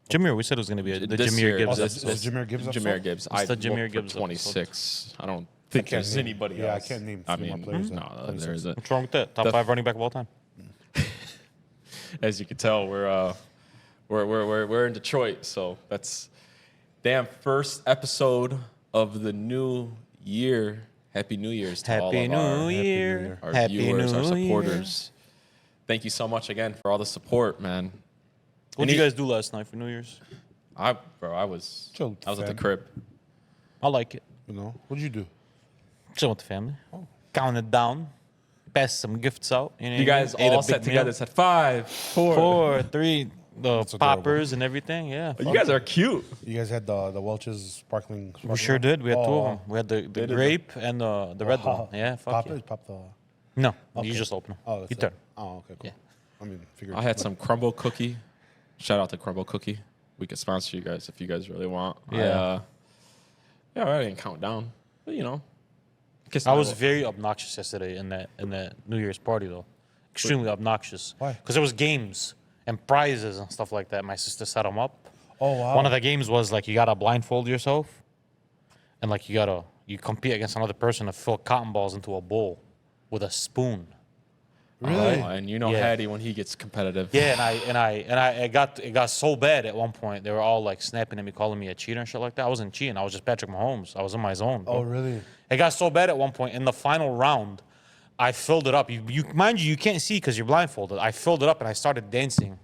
Jameer, we said it was going to be the This Jameer year, Gibbs. this- episode. Jameer Gibbs episode? Jameer Gibbs. It's the Jameer looked Gibbs for 26. I don't think can't there's name- anybody yeah, I else. can't name I three more mean, players no, than there isn't. What's wrong with that? Top The- 5 running back of all time. As you can tell, we're in Detroit, so that's first episode of the new year. Happy New Year's to all Happy of New Year. our Happy viewers, our New supporters. Thank you so much again for all the support, man. What did you guys do last night for New Year's? I was Chill with the at the fam. crib. I like it. You know, what'd you do? Chill with the family. Counted down. Passed some gifts out. You know You what I guys mean? Ate a all big sat together meal. and said 5, 4. 4, 3, the adorable. poppers and everything. Yeah. You guys are cute. You guys had the Welch's sparkling. We sure did. We had 2 of Oh. them. We had the did grape and the red one. Yeah, fuck Pop yeah. it, pop the. No, Okay. you just open them. Oh, that's You it. turn. Oh, okay, cool. Yeah. I mean, figured. I had some crumble cookie. Shout out to Crumble Cookie. We could sponsor you guys if you guys really want. Yeah. I didn't count down, but you know. I was very obnoxious yesterday in that New Year's party though. Extremely obnoxious. Why? Because there was games and prizes and stuff like that. My sister set them up. Oh wow. One of the games was like you gotta blindfold yourself, and like you compete against another person to fill cotton balls into a bowl with a spoon. Really? And you know Yeah. Hattie when he gets competitive. Yeah, it got so bad at one point. They were all like snapping at me, calling me a cheater and shit like that. I wasn't cheating. I was just Patrick Mahomes. I was in my zone. Bro. Oh really? It got so bad at one point in the final round. I filled it up. Mind you, you can't see because you're blindfolded. I filled it up and I started dancing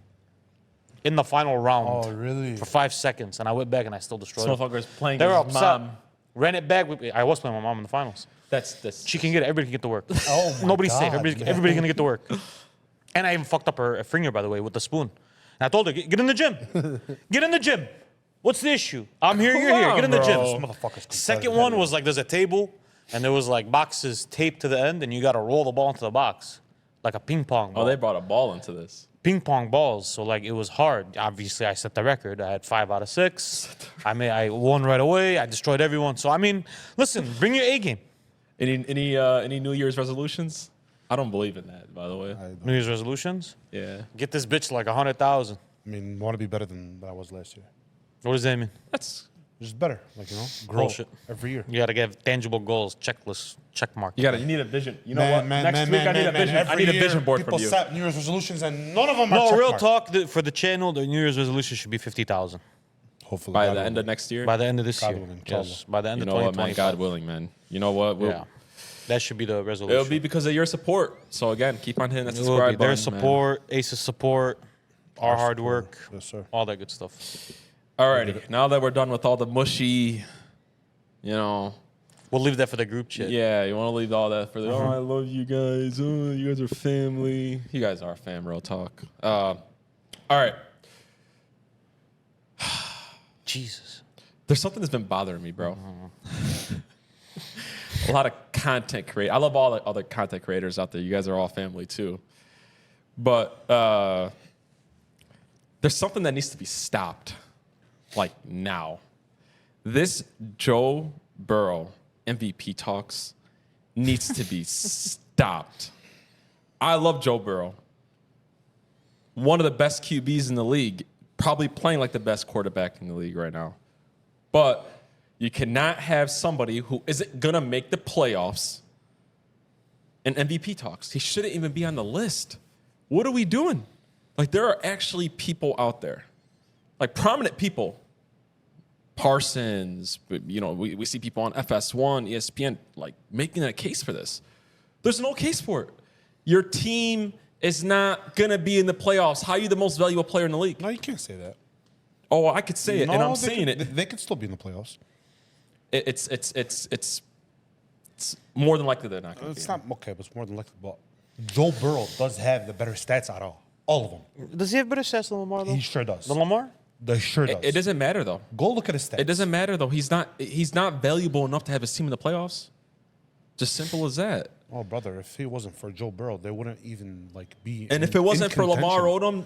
in the final round. Oh really? For 5 seconds, and I went back and I still destroyed This it. motherfucker's playing They were his upset. mom. Ran it back. I was playing my mom in the finals. That's She can get it. Everybody can get to work. Oh my Nobody's safe. God, Everybody's gonna get to work. And I even fucked up her finger, by the way, with the spoon. And I told her, get in the gym. Get in the gym. What's the issue? I'm here, you're here. Get in the Bro. gym. This motherfucker's Second one was like there's a table, and there was like boxes taped to the end, and you got to roll the ball into the box, like a ping pong ball. Oh, they brought a ball into this. Ping pong balls, so like it was hard. Obviously, I set the record. I had 5 out of 6. I won right away. I destroyed everyone. So I mean, listen, bring your A game. Any New Year's resolutions? I don't believe in that, by the way. New Year's resolutions. Yeah. Get this bitch like 100,000. I mean, want to be better than I was last year. What does that mean? That's Just better, like grow Bullshit. every year. You gotta get tangible goals, checklist, check mark. you need a vision. You know what? Next week I need a vision. I need a vision board from People you. set New Year's resolutions and none of them are No, check real mark. talk. For the channel, the New Year's resolution should be 50,000 Hopefully, By God the end of willing. next year. by the end of this God year. willing, Yes, by the end You of know what, man? 2025. God willing, man. You know what? Yeah, that should be the resolution. It'll be because of your support. So again, keep on hitting that It will subscribe be. button. Their support, Ace's support, our hard work, Yes, sir. all that good stuff. Alrighty. Now that we're done with all the mushy, We'll leave that for the group chat. yeah, you want to leave all that for the. Oh, I love you guys. Oh, you guys are family. You guys are fam. Real talk. All right. Jesus. There's something that's been bothering me, bro. A lot of content creators. I love all the other content creators out there. You guys are all family too. But there's something that needs to be stopped, like now. This Joe Burrow MVP talks needs to be stopped. I love Joe Burrow. One of the best QBs in the league, probably playing like the best quarterback in the league right now. But you cannot have somebody who isn't going to make the playoffs in MVP talks. He shouldn't even be on the list. What are we doing? Like, there are actually people out there, like prominent people. Parsons, we see people on FS1, ESPN, like making a case for this. There's no case for it. Your team is not going to be in the playoffs. How are you the most valuable player in the league? No, you can't say that. Oh, I could say it, and I'm saying it. They could still be in the playoffs. It's more than likely they're not going to be. It's not okay, but it's more than likely. But Joe Burrow does have the better stats out of all of them. Does he have better stats than Lamar, though? He sure does. Than Lamar? He sure does. It doesn't matter, though. Go look at his stats. It doesn't matter, though. He's not valuable enough to have his team in the playoffs. Just simple as that. Oh, brother, if it wasn't for Joe Burrow, they wouldn't even be. And if it wasn't for Lamar Odom,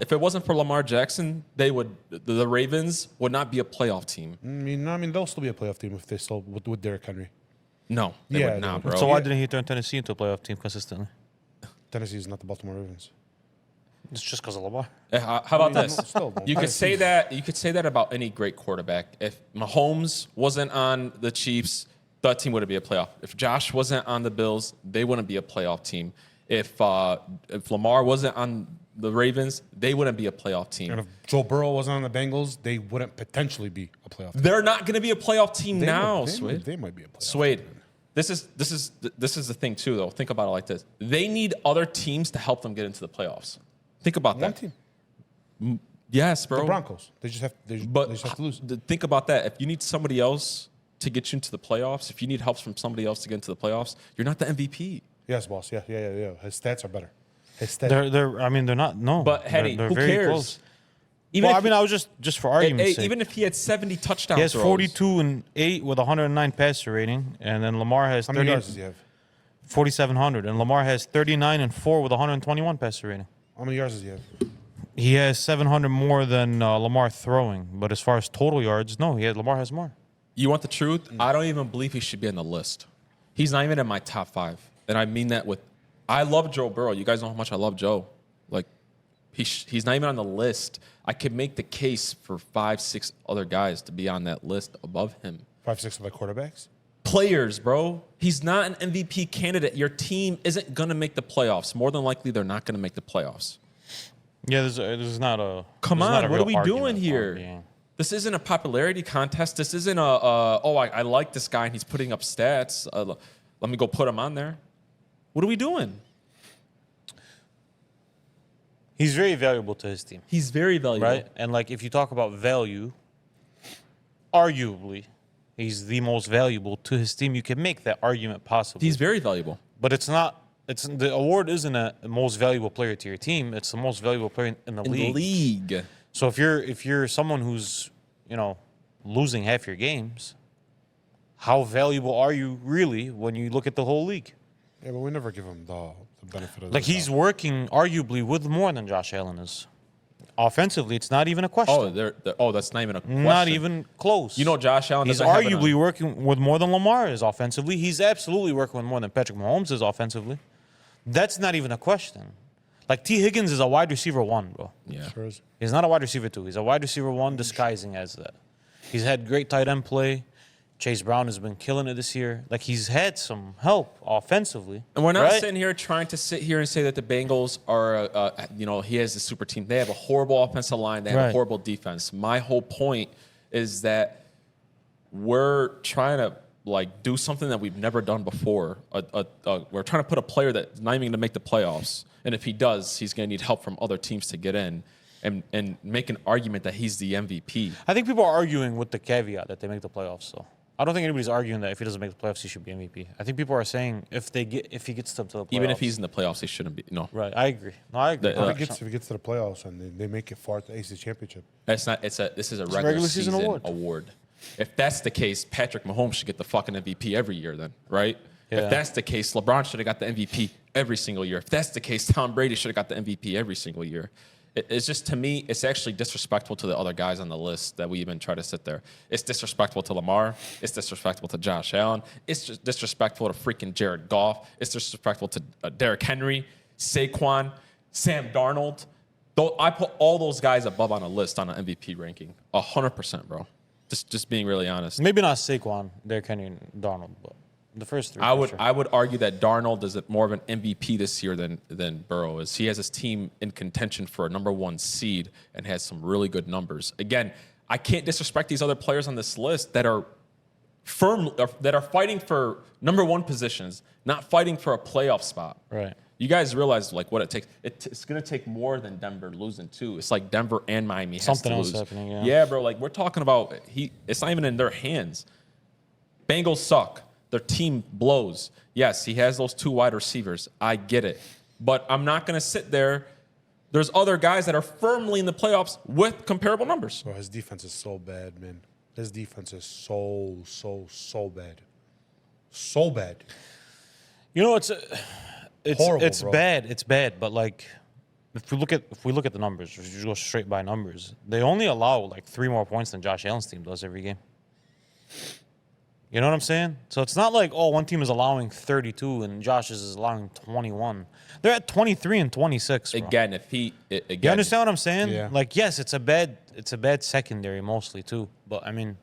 if it wasn't for Lamar Jackson, the Ravens would not be a playoff team. I mean, they'll still be a playoff team if they still with Derrick Henry. No, they Yeah, would not, they bro. So why didn't he turn Tennessee into a playoff team consistently? Tennessee is not the Baltimore Ravens. It's just because of Lamar. How about this? still, You could say that. You could say that about any great quarterback. If Mahomes wasn't on the Chiefs, that team wouldn't be a playoff. If Josh wasn't on the Bills, they wouldn't be a playoff team. If Lamar wasn't on the Ravens, they wouldn't be a playoff team. And if Joe Burrow wasn't on the Bengals, they wouldn't potentially be a playoff team. They're not going to be a playoff team now, Swade. They might be a playoff Swade. team. This is the thing too, though. Think about it like this: they need other teams to help them get into the playoffs. Think about One that. team. Yes, bro. The Broncos. They just have to lose. Think about that. If you need somebody else to get you into the playoffs, if you need help from somebody else to get into the playoffs, you're not the MVP. Yes, boss. Yeah. His stats are better. His stats. They're not. No. But Henny, they're who very cares? close. Even Well, if I mean, I was just for argument's sake. even if he had 70 touchdowns, He has throws, 42 and 8 with 109 passer rating, and then Lamar has How many 30, yards does he have? 4,700, and Lamar has 39 and 4 with 121 passer rating. How many yards does he have? He has 700 more than Lamar throwing, but as far as total yards, no, Lamar has more. You want the truth? I don't even believe he should be on the list. He's not even in my top 5, and I mean that with. I love Joe Burrow. You guys know how much I love Joe. Like, he's not even on the list. I could make the case for 5, 6 other guys to be on that list above him. 5, 6 other quarterbacks. Players, bro. He's not an MVP candidate. Your team isn't going to make the playoffs. More than likely, they're not going to make the playoffs. Yeah, there's not a. Come there's not on, a what are real we doing argument here? for it being- This isn't a popularity contest. This isn't I like this guy and he's putting up stats. Let me go put him on there. What are we doing? He's very valuable to his team, He's very valuable. right? And like, if you talk about value, arguably, he's the most valuable to his team. You can make that argument possibly. He's very valuable. But it's not. It's the award isn't a most valuable player to your team. It's the most valuable player in the In league. the league. So if you're someone who's losing half your games, how valuable are you really when you look at the whole league? Yeah, but we never give him the benefit of Like, the he's doubt. working arguably with more than Josh Allen is. Offensively, it's not even a question. That's not even a question. Not even close. You know, Josh Allen. He's doesn't have an- arguably working with more than Lamar is offensively. He's absolutely working with more than Patrick Mahomes is offensively. That's not even a question. Like, T. Higgins is a wide receiver 1, bro. Yeah. Sure is. He's not a wide receiver 2. He's a wide receiver 1 disguising as that. He's had great tight end play. Chase Brown has been killing it this year. Like, he's had some help offensively. And we're not right? sitting here trying to sit here and say that the Bengals are, he has a super team. They have a horrible offensive line. They have a Right. horrible defense. My whole point is that we're trying to do something that we've never done before. We're trying to put a player that's not even going to make the playoffs. And if he does, he's going to need help from other teams to get in and make an argument that he's the MVP. I think people are arguing with the caveat that they make the playoffs, so. I don't think anybody's arguing that if he doesn't make the playoffs, he should be MVP. I think people are saying if he gets them to the playoffs. Even if he's in the playoffs, he shouldn't be. No. right. I agree. No, I agree. The- If he gets to the playoffs and they make it far to the AFC Championship, This is a regular season award. If that's the case, Patrick Mahomes should get the fucking MVP every year then, right? Yeah. If that's the case, LeBron should have got the MVP every single year. If that's the case, Tom Brady should have got the MVP every single year. It's just, to me, it's actually disrespectful to the other guys on the list that we even try to sit there. It's disrespectful to Lamar. It's disrespectful to Josh Allen. It's just disrespectful to freaking Jared Goff. It's disrespectful to Derrick Henry, Saquon, Sam Darnold. Though I put all those guys above on a list on an MVP ranking. 100%, bro. Just being really honest. Maybe not Saquon, Derrick Henry, and Darnold, but the first 3. I for sure. would argue that Darnold is more of an MVP this year than Burrow is. He has his team in contention for a number 1 seed and has some really good numbers. Again, I can't disrespect these other players on this list that are fighting for number 1 positions, not fighting for a playoff spot. Right. You guys realize what it takes. It's going to take more than Denver losing too. It's like Denver and Miami has Something to else lose. happening, yeah. Yeah, bro. Like, we're talking about it's not even in their hands. Bengals suck. Their team blows. Yes, he has those 2 wide receivers. I get it. But I'm not going to sit there. There's other guys that are firmly in the playoffs with comparable numbers. bro, his defense is so bad, man. His defense is so bad. So bad. You know, it's Horrible, it's bro. bad. It's bad, but like if we look at the numbers, if you just go straight by numbers, they only allow like 3 more points than Josh Allen's team does every game. You know what I'm saying? So it's not like, oh, one team is allowing 32 and Josh's is allowing 21. They're at 23 and 26. Bro. Again, if he again, You understand what I'm saying? Yeah. Like, yes, it's a bad secondary mostly too. But I mean,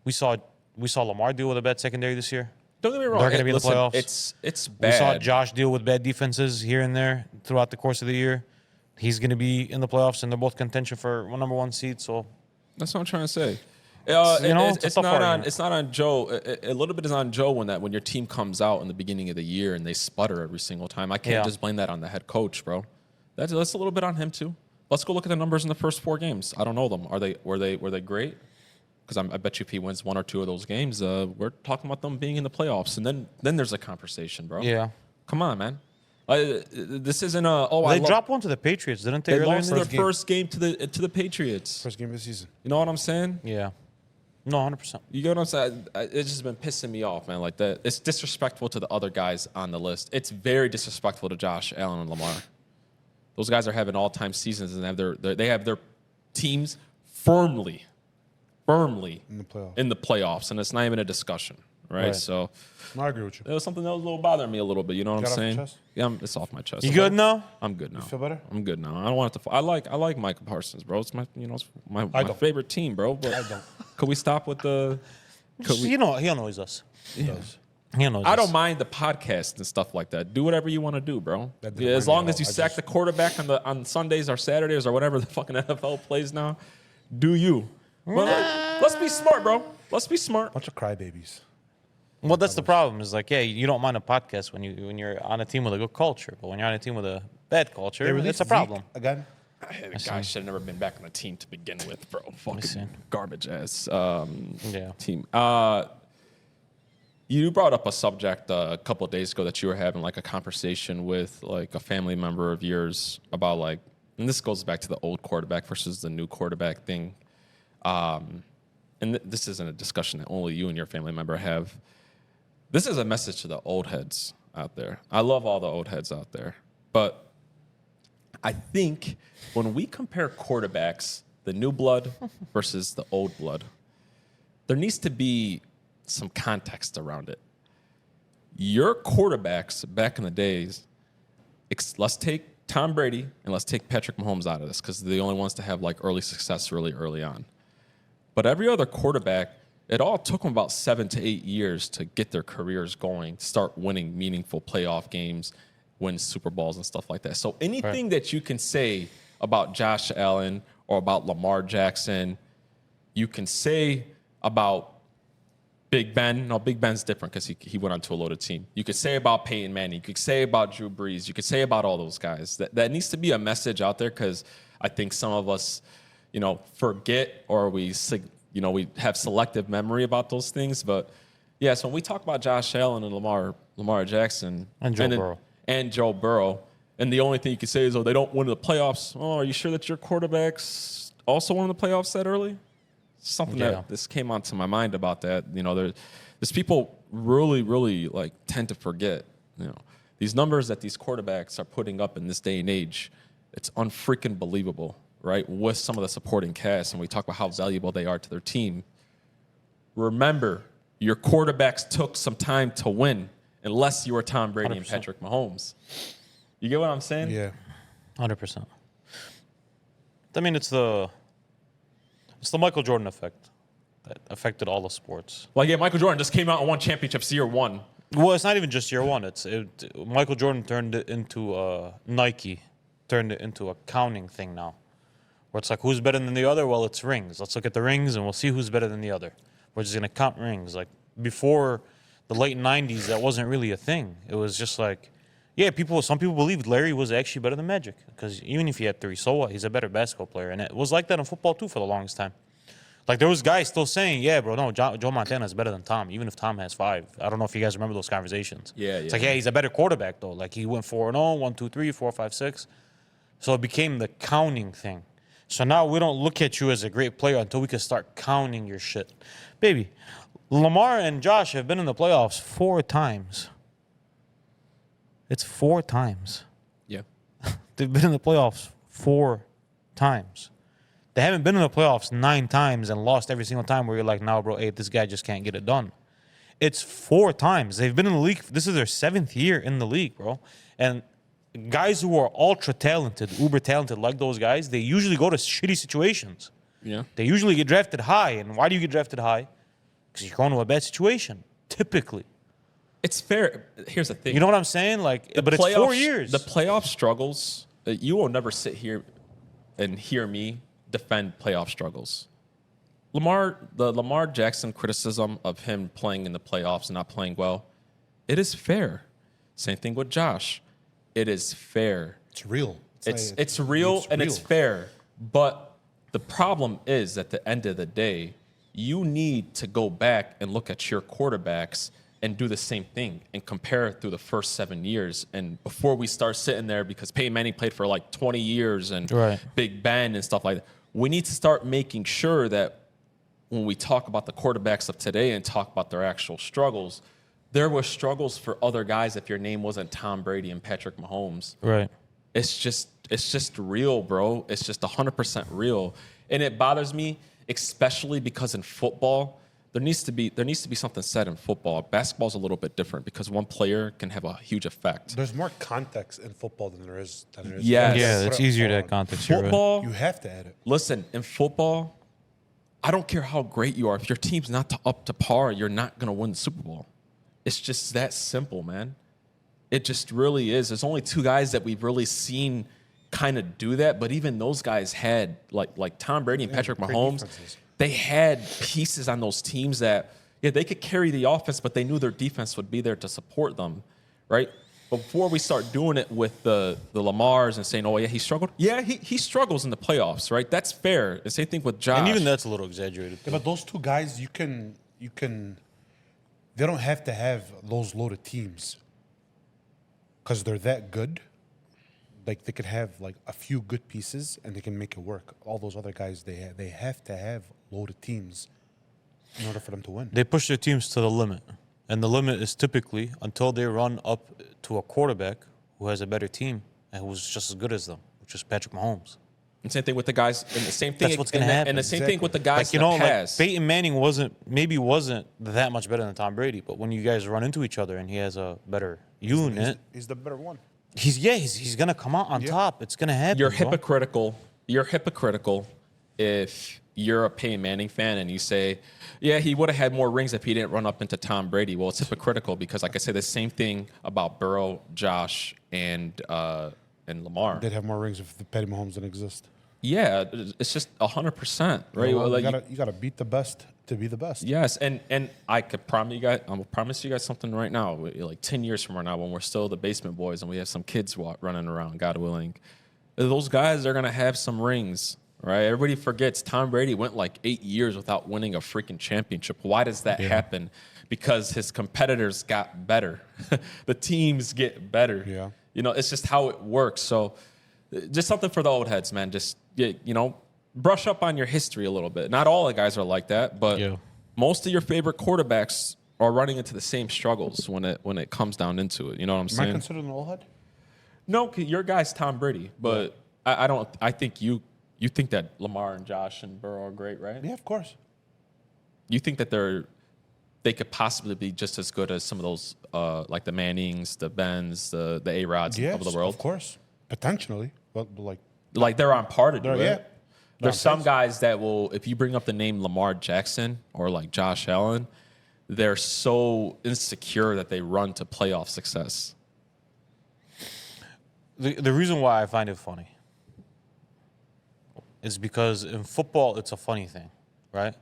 we saw Lamar deal with a bad secondary this year. don't get me wrong. They're gonna be in the listen, playoffs. It's We saw bad. Josh deal with bad defenses here and there throughout the course of the year. He's going to be in the playoffs, and they're both contention for number one seed. So That's what I'm trying to say. it's a It's tough not on. argument. It's not on Joe. A little bit is on Joe when your team comes out in the beginning of the year and they sputter every single time. I can't Yeah. just blame that on the head coach, bro. That's a little bit on him too. Let's go look at the numbers in the first 4 games. I don't know them. Were they great? Because I bet you if he wins 1 or 2 of those games, we're talking about them being in the playoffs, and then there's a conversation, bro. yeah, Come on, man. This isn't a they dropped one to the Patriots, didn't they? They earlier in lost the their year? first game to the Patriots. First game of the season. You know what I'm saying? Yeah, no, 100%. You get what I'm saying? It's just been pissing me off, man. Like that, it's disrespectful to the other guys on the list. It's very disrespectful to Josh Allen and Lamar. Those guys are having all-time seasons and they have their teams firmly In the playoffs. and it's not even a discussion, right? Right. So No, I agree with you. it was something that was a little bothering me a little bit. You know what I'm Got off your saying? chest? Yeah, it's off my chest. You good now? I'm good now. Feel better? I'm good now. I don't want it to. I like Micah Parsons, bro. It's it's my don't. favorite team, bro. But I don't. could we stop with the? You know, he annoys us. It does. He annoys I us. don't mind the podcast and stuff like that. Do whatever you want to do, bro. That didn't Yeah, as mind me long at as you all. I sack just- the quarterback on Sundays or Saturdays or whatever the fucking NFL plays now, do you? Well, let's be smart, bro. Let's be smart. Bunch of crybabies. Well, that's the problem. Is like, yeah, you don't mind a podcast when you're on a team with a good culture, but when you're on a team with a bad culture, They it's released a problem. Zeke again. The guy should have never been back on the team to begin with, bro. see. Fucking garbage ass Yeah. team. You brought up a subject a couple of days ago that you were having like a conversation with like a family member of yours about like, and this goes back to the old quarterback versus the new quarterback thing. This isn't a discussion that only you and your family member have. This is a message to the old heads out there. I love all the old heads out there, but I think when we compare quarterbacks, the new blood versus the old blood, there needs to be some context around it. Your quarterbacks back in the days, let's take Tom Brady and let's take Patrick Mahomes out of this because they're the only ones to have like early success really early on. But every other quarterback, it all took them about 7 to 8 years to get their careers going, start winning meaningful playoff games, win Super Bowls and stuff like that. So anything that you can say about Josh Allen or about Lamar Jackson, you can say about Big Ben. No, Big Ben's different because he went on to a loaded team. You could say about Peyton Manning. You could say about Drew Brees. You could say about all those guys. That needs to be a message out there because I think some of us, forget or we have selective memory about those things. But yeah, so when we talk about Josh Allen and Lamar Jackson And Joe Burrow. And the only thing you can say is, they don't win the playoffs. Oh, are you sure that your quarterbacks also won the playoffs that early? Something that this came onto my mind about that. There's people really, really like tend to forget. These numbers that these quarterbacks are putting up in this day and age, it's unfreaking believable, right? With some of the supporting cast, and we talk about how valuable they are to their team. Remember, your quarterbacks took some time to win, unless you were Tom Brady 100%. and Patrick Mahomes. You get what I'm saying? Yeah. 100%. I mean, it's the Michael Jordan effect that affected all the sports. Like, yeah, Michael Jordan just came out and won championships year one. Well, it's not even just year one. Michael Jordan turned it into Nike, turned it into a counting thing now, where it's like, who's better than the other? Well, it's rings. Let's look at the rings and we'll see who's better than the other. We're just gonna count rings. Like before the late '90s, that wasn't really a thing. It was just like, yeah, some people believed Larry was actually better than Magic because even if he had 3, so what? He's a better basketball player, and it was like that in football too for the longest time. Like there was guys still saying, yeah, bro, no, Joe Montana is better than Tom, even if Tom has 5. I don't know if you guys remember those conversations. Yeah, It's like, yeah, he's a better quarterback though. Like he went 4-0, 1, 2, 3, 4, 5, 6. So it became the counting thing. So now we don't look at you as a great player until we can start counting your shit. Baby, Lamar and Josh have been in the playoffs 4 times. It's 4 times. Yeah. They've been in the playoffs 4 times. They haven't been in the playoffs 9 times and lost every single time where you're like, nah, bro, hey, this guy just can't get it done. It's 4 times. They've been in the league. This is their 7th year in the league, bro. And guys who are ultra talented, uber talented like those guys, they usually go to shitty situations. Yeah. They usually get drafted high. And why do you get drafted high? Because you're going to a bad situation, typically. It's fair. Here's the thing. You know what I'm saying? Like, but it's 4 years. The playoff struggles, you will never sit here and hear me defend playoff struggles. The Lamar Jackson criticism of him playing in the playoffs and not playing well, it is fair. Same thing with Josh. It is fair. It's real. It's real and it's fair. But the problem is, at the end of the day, you need to go back and look at your quarterbacks and do the same thing and compare it through the first 7 years. And before we start sitting there, because Peyton Manning played for like 20 years and Big Ben and stuff like that, we need to start making sure that when we talk about the quarterbacks of today and talk about their actual struggles, there were struggles for other guys if your name wasn't Tom Brady and Patrick Mahomes. Right. It's just real, bro. It's just 100% real. And it bothers me, especially because in football, there needs to be something said in football. Basketball's a little bit different because one player can have a huge effect. There's more context in football than there is. Yes. Yeah, it's easier to add context. You're right. Football, You have to add it. listen, in football, I don't care how great you are. If your team's not up to par, you're not going to win the Super Bowl. It's just that simple, man. It just really is. There's only 2 guys that we've really seen kind of do that, but even those guys had, like Tom Brady and Patrick Mahomes, defenses. they had pieces on those teams that, yeah, they could carry the offense, but they knew their defense would be there to support them, right? Before we start doing it with the Lamars and saying, oh, yeah, he struggled. Yeah, he struggles in the playoffs, right? That's fair. The same thing with Josh. And even that's a little exaggerated. Yeah, but those 2 guys, you can. They don't have to have those loaded teams because they're that good. Like, they could have like a few good pieces and they can make it work. All those other guys, they have to have loaded teams in order for them to win. They push their teams to the limit. And the limit is typically until they run up to a quarterback who has a better team and who's just as good as them, which is Patrick Mahomes. And same thing with the guys. And the same thing. That's what's gonna happen. And the same thing with the guys Like, you know, in the past. like Peyton Manning wasn't that much better than Tom Brady, but when you guys run into each other and he has a better unit, He's the better one. he's gonna come out on top. It's gonna happen. You're bro. hypocritical. You're hypocritical if you're a Peyton Manning fan and you say, yeah, he would have had more rings if he didn't run up into Tom Brady. Well, it's hypocritical because, like I said, the same thing about Burrow, Josh, and Lamar. They'd have more rings if the Patty Mahomes didn't exist. Yeah, it's just 100%, right? Well, Like, you gotta beat the best to be the best. yes, and I could promise you guys, I'm gonna promise you guys something right now. Like 10 years from now, when we're still the basement boys and we have some kids running around, God willing, those guys are gonna have some rings, right? Everybody forgets Tom Brady went like 8 years without winning a freaking championship. Why does that happen? Because his competitors got better. The teams get better. Yeah. You know, it's just how it works. So, just something for the old heads, man. Just, you know, brush up on your history a little bit. Not all the guys are like that, but most of your favorite quarterbacks are running into the same struggles when it comes down into it. You know what I'm Am I saying? considered an old head? No, your guy's Tom Brady, but I don't. I think you think that Lamar and Josh and Burrow are great, right? Yeah, of course. You think that they could possibly be just as good as some of those, like the Mannings, the Bens, the A-Rods Yes, of the world? of course. Potentially. But Like they're on par to do it. yeah. There's No, some guys that will, if you bring up the name Lamar Jackson or like Josh Allen, they're so insecure that they run to playoff success. The reason why I find it funny is because in football, it's a funny thing, right?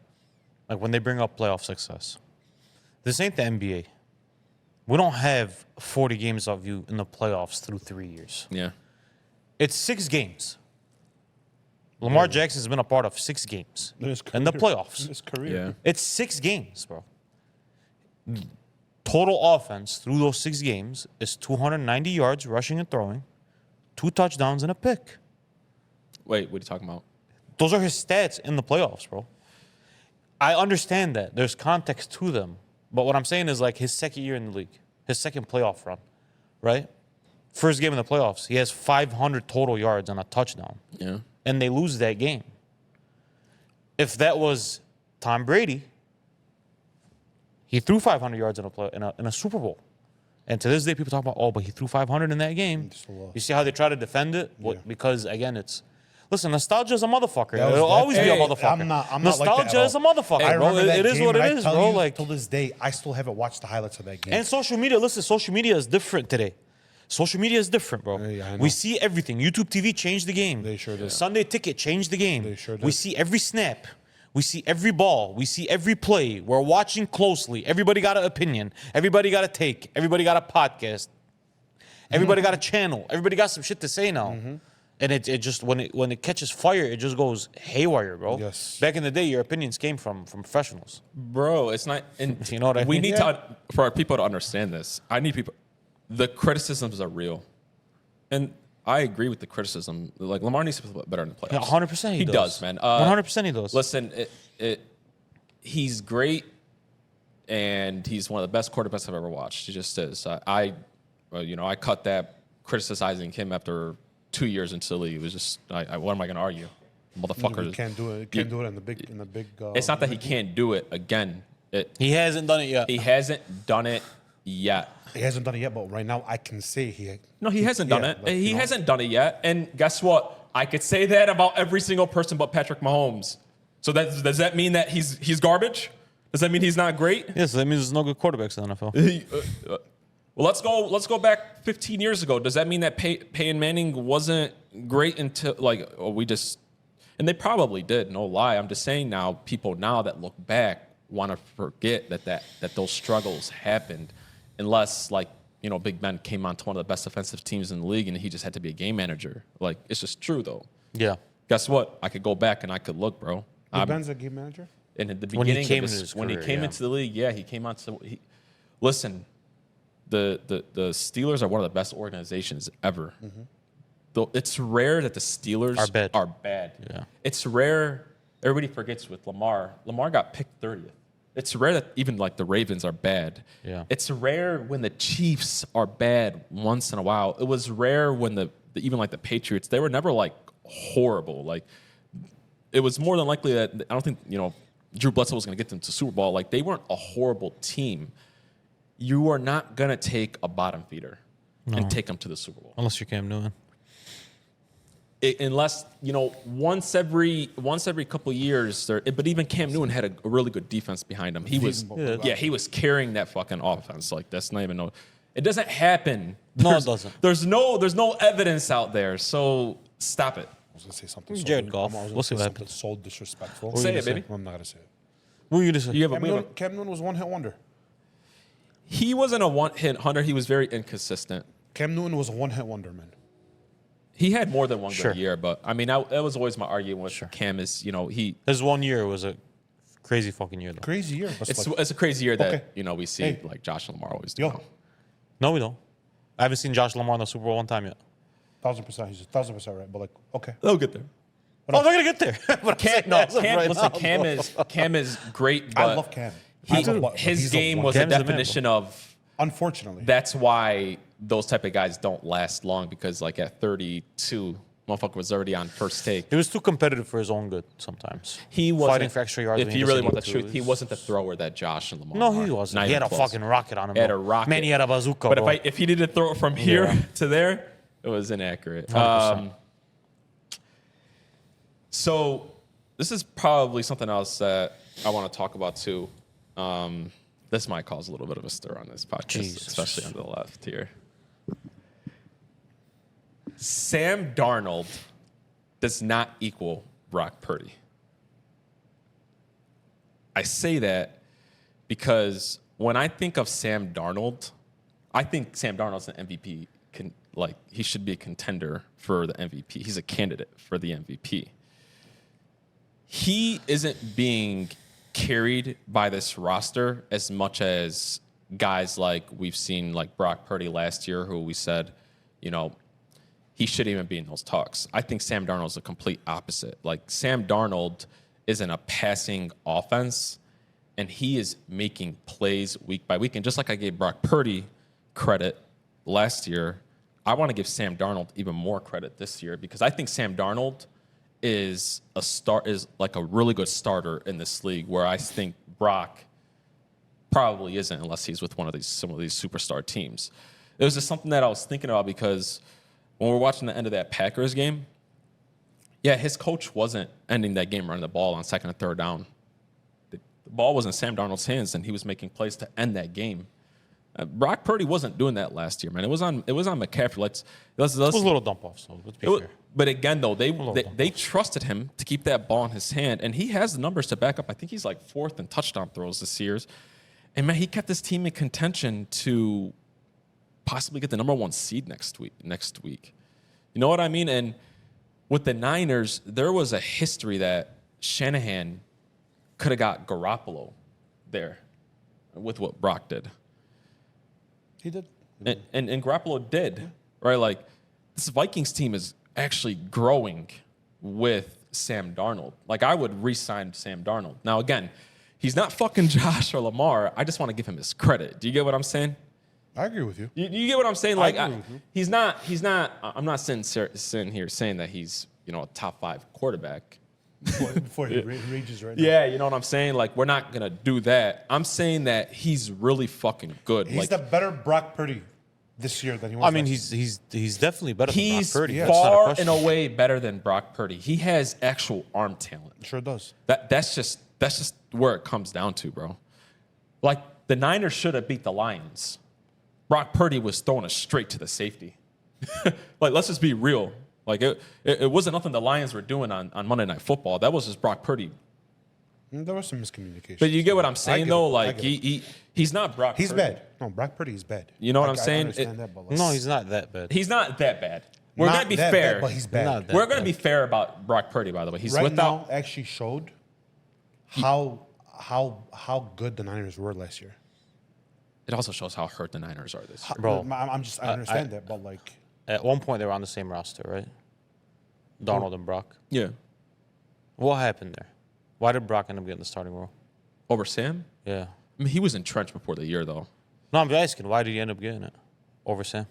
Like when they bring up playoff success. This ain't the NBA. We don't have 40 games of you in the playoffs through 3 years. Yeah. It's 6 games. Lamar Jackson's been a part of 6 games in the playoffs. In his career. Yeah. It's 6 games, bro. Total offense through those 6 games is 290 yards rushing and throwing, 2 touchdowns and a pick. Wait, what are you talking about? Those are his stats in the playoffs, bro. I understand that. There's context to them. But what I'm saying is like his second year in the league, his second playoff run, right? First game in the playoffs, he has 500 total yards and a touchdown. Yeah. And they lose that game. If that was Tom Brady, He threw 500 yards in a Super Bowl. And to this day, people talk about, oh, but he threw 500 in that game. You see how they try to defend it? Yeah. Because, again, listen, nostalgia is a motherfucker. That was It'll always be a hey, motherfucker. I'm not like that nostalgia at is a all. motherfucker, I bro. remember that It is game, what and it I is, tell bro. you, Like, till this day, I still haven't watched the highlights of that game. and social media, listen, social media is different today. Social media is different, bro. Yeah, I know. We see everything. YouTube TV changed the game. They sure did. Sunday Ticket changed the game. They sure did. We see every snap. We see every ball. We see every play. We're watching closely. Everybody got an opinion. Everybody got a take. Everybody got a podcast. Everybody got a channel. Everybody got some shit to say now. And it just when it catches fire, it just goes haywire, bro. Yes. Back in the day, your opinions came from professionals. Bro, it's not. And You know what I we mean? need for our people to understand this. I need people. The criticisms are real, and I agree with the criticism. Like Lamar needs to play better in the playoffs. 100% he does, man. 100% he does. Listen, he's great, and he's one of the best quarterbacks I've ever watched. He just is. I cut that criticizing him after 2 years into the league. It was just, what am I going to argue, motherfucker? You can't do it. Can't do it in the big. It's not that he can't do it. Again, He hasn't done it yet. he hasn't done it yet. He hasn't done it yet, but right now I can say he. No, he hasn't done Yeah, it. like, He you know. hasn't done it yet. And guess what? I could say that about every single person but Patrick Mahomes. So does that mean that he's garbage? Does that mean he's not great? Yes, that means there's no good quarterbacks in the NFL. Well, let's go back 15 years ago. Does that mean that Peyton Manning wasn't great until and they probably did, no lie. I'm just saying now, people now that look back want to forget that those struggles happened, unless Big Ben came on to one of the best offensive teams in the league and he just had to be a game manager. Like, it's just true though. Yeah. Guess what? I could go back and I could look, bro. Big Ben's a game manager. And at the When he beginning came of into his, his when he career, came yeah. into the league, yeah, he came on to listen. The Steelers are one of the best organizations ever. Though it's rare that the Steelers Are bad. Yeah. It's rare. Everybody forgets with Lamar. Lamar got picked 30th. It's rare that even the Ravens are bad. Yeah. It's rare when the Chiefs are bad once in a while. It was rare when even the Patriots, they were never horrible. It was more than likely that I don't think, Drew Bledsoe was going to get them to Super Bowl. They weren't a horrible team. You are not going to take a bottom feeder and take them to the Super Bowl. Unless you're Cam Newton. Unless, once every couple years, but even Cam Newton had a really good defense behind him. He was carrying that fucking offense. That's not even it doesn't happen. No, it doesn't. There's no evidence out there. So stop it. I was gonna say something. Jared Goff. We'll see what something happens. so disrespectful. Say it, baby. I'm not gonna say it. What are you going to say? You have a, Cam Newton was a one-hit wonder. he wasn't a one-hit hunter. He was very inconsistent. Cam Newton was a one-hit wonder, man. He had more than one Sure. good year, but I mean, that was always my argument with Cam is, His 1 year was a crazy fucking year, though. Crazy year. But it's a crazy year that, Okay. we see Hey. Josh and Lamar always do. yo, No, we don't. I haven't seen Josh Lamar in the Super Bowl one time yet. 1000%. He's 1000% right. But okay. They'll get there. Oh, they're going to get there. But Cam is great, but I love Cam. I love- but his he's game one- was a Cam's the man, definition of Unfortunately. that's why those type of guys don't last long because at 32, motherfucker was already on first take. He was too competitive for his own good sometimes. He wasn't fighting for extra yards. If when he you really doesn't want the need to. truth, he wasn't the thrower that Josh and Lamar. No, are. he wasn't. Not He had even a close. fucking rocket on him. He had bro. a rocket. Man, he had a bazooka, But bro. if he needed to throw it from here Yeah. to there, it was inaccurate. 100%. So this is probably something else that I want to talk about too. This might cause a little bit of a stir on this podcast, Jesus. especially on the left here. Sam Darnold does not equal Brock Purdy. I say that because when I think of Sam Darnold, I think Sam Darnold's an MVP. He should be a contender for the MVP. He's a candidate for the MVP. He isn't being carried by this roster as much as guys like we've seen, like Brock Purdy last year, who we said, he shouldn't even be in those talks. I think Sam Darnold's the complete opposite. Sam Darnold is in a passing offense, and he is making plays week by week. And just like I gave Brock Purdy credit last year, I want to give Sam Darnold even more credit this year because I think Sam Darnold is a really good starter in this league, where I think Brock Probably isn't unless he's with some of these superstar teams. It was just something that I was thinking about because when we're watching the end of that Packers game, yeah, his coach wasn't ending that game running the ball on second and third down. The ball was in Sam Darnold's hands, and he was making plays to end that game. Brock Purdy wasn't doing that last year, man. It was on McCaffrey. Let's It was a little dump off, so let's be fair. but again, though, they trusted him to keep that ball in his hand, and he has the numbers to back up. I think he's like fourth in touchdown throws this year. And, man, he kept this team in contention to possibly get the number 1 seed next week. You know what I mean? And with the Niners, there was a history that Shanahan could have got Garoppolo there with what Brock did. He did. And Garoppolo did, right? Like, this Vikings team is actually growing with Sam Darnold. Like, I would re-sign Sam Darnold. Now, again, he's not fucking Josh or Lamar. I just want to give him his credit. Do you get what I'm saying? I agree with you. You get what I'm saying? Like, agree with you. he's not. I'm not sitting here saying that he's a top 5 quarterback. Before he rages right now. Yeah, you know what I'm saying? Like, we're not gonna do that. I'm saying that he's really fucking good. He's like, the better Brock Purdy this year than he was. I mean, last year. he's definitely better than Brock he's Purdy. That's not a far question. and away better than Brock Purdy. He has actual arm talent. Sure does. That's just where it comes down to, bro. Like, the Niners should have beat the Lions. Brock Purdy was throwing it straight to the safety. Like, let's just be real. Like, it wasn't nothing the Lions were doing on Monday Night Football. That was just Brock Purdy. There was some miscommunication. But you get what I'm I saying, get though? it. I Like, get it. he's not Brock He's Purdy. bad. No, Brock Purdy is bad. You know what I'm I saying? understand that, but like, No, he's not that bad. He's not that bad. We're not going to be that fair. bad, but he's bad. Not that We're going to bad. be fair about Brock Purdy, by the way. He's right without. now actually showed how good the Niners were last year. It also shows how hurt the Niners are this year. Bro, I understand that, but like, At one point, they were on the same roster, right? Darnold and Brock. Yeah. What happened there? Why did Brock end up getting the starting role? Over Sam? Yeah. I mean, he was entrenched before the year, though, No, I'm asking, why did he end up getting it over Sam?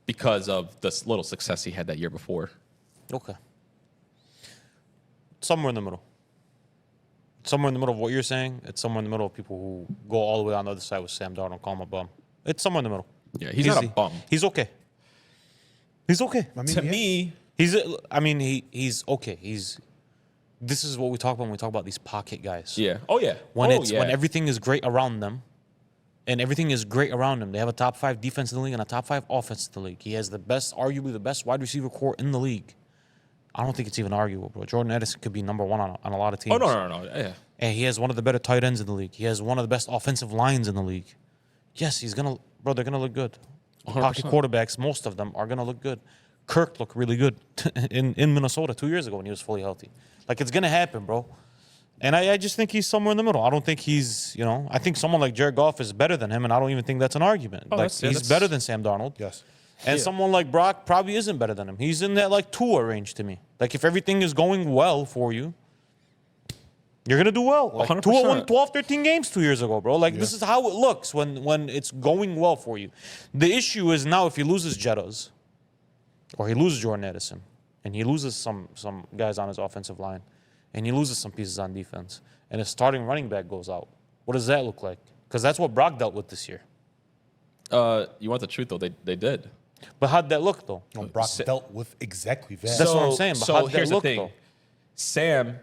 because of the little success he had that year before. Okay. Somewhere in the middle. Somewhere in the middle of what you're saying. It's somewhere in the middle of people who go all the way on the other side with Sam Darnold, call him a bum. It's somewhere in the middle. Yeah, he's not a bum. He's okay. He's okay. I mean, To yeah. me, He's okay. This is what we talk about when we talk about these pocket guys. yeah. Oh, yeah. When oh, when everything is great around them, and everything is great around him. They have a top 5 defense in the league and a top 5 offense in the league. He has arguably the best wide receiver core in the league. I don't think it's even arguable, bro. Jordan Edison could be number 1 on a lot of teams. Oh, no. Yeah. And he has one of the better tight ends in the league. He has one of the best offensive lines in the league. Yes, they're going to look good. The pocket 100%. quarterbacks, most of them, are going to look good. Kirk looked really good in Minnesota 2 years ago when he was fully healthy. Like, it's going to happen, bro. And I just think he's somewhere in the middle. I don't think he's, I think someone like Jared Goff is better than him, and I don't even think that's an argument. Oh, like, that's he's better than Sam Darnold. Yes. And someone like Brock probably isn't better than him. He's in that, like, Tua range to me. Like, if everything is going well for you, you're going to do well. Like, 100%. Tua won 12, 13 games 2 years ago, bro. Like, this is how it looks when it's going well for you. The issue is now if he loses Jettas, or he loses Jordan Edison, and he loses some guys on his offensive line, and he loses some pieces on defense, and his starting running back goes out, what does that look like? Because that's what Brock dealt with this year. You want the truth, though? They did. But how'd that look, though? No, Brock dealt with exactly that. That's what I'm saying, but So how'd that here's look, the thing. though? Sam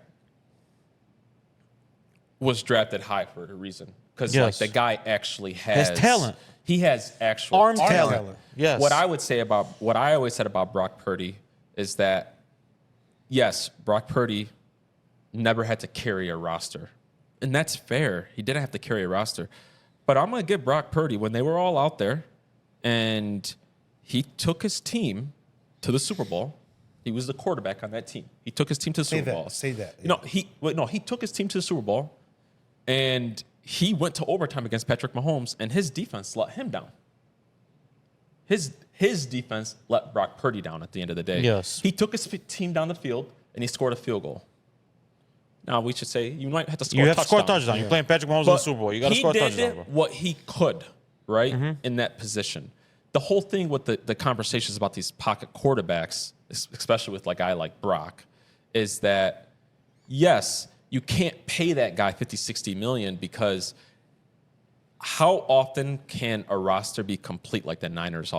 was drafted high for a reason. Because Yes. the guy actually has talent. He has actual Arm Arm talent. talent. Yes. What I always said about Brock Purdy is that, yes, Brock Purdy never had to carry a roster. And that's fair. He didn't have to carry a roster. But I'm going to give Brock Purdy, when they were all out there and he took his team to the Super Bowl, he was the quarterback on that team. He took his team to the Super Bowl. Say that. He took his team to the Super Bowl and he went to overtime against Patrick Mahomes and his defense let him down. His defense let Brock Purdy down at the end of the day. Yes. He took his team down the field and he scored a field goal. Now, we should say you might have to score You a have to touchdown. score a touchdown. You're playing Patrick Mahomes in the Super Bowl. You got to score a touchdown, He bro. did what he could, right, in that position. The whole thing with the conversations about these pocket quarterbacks, especially with a guy like Brock, is that, yes, you can't pay that guy 50, 60 million because how often can a roster be complete like the Niners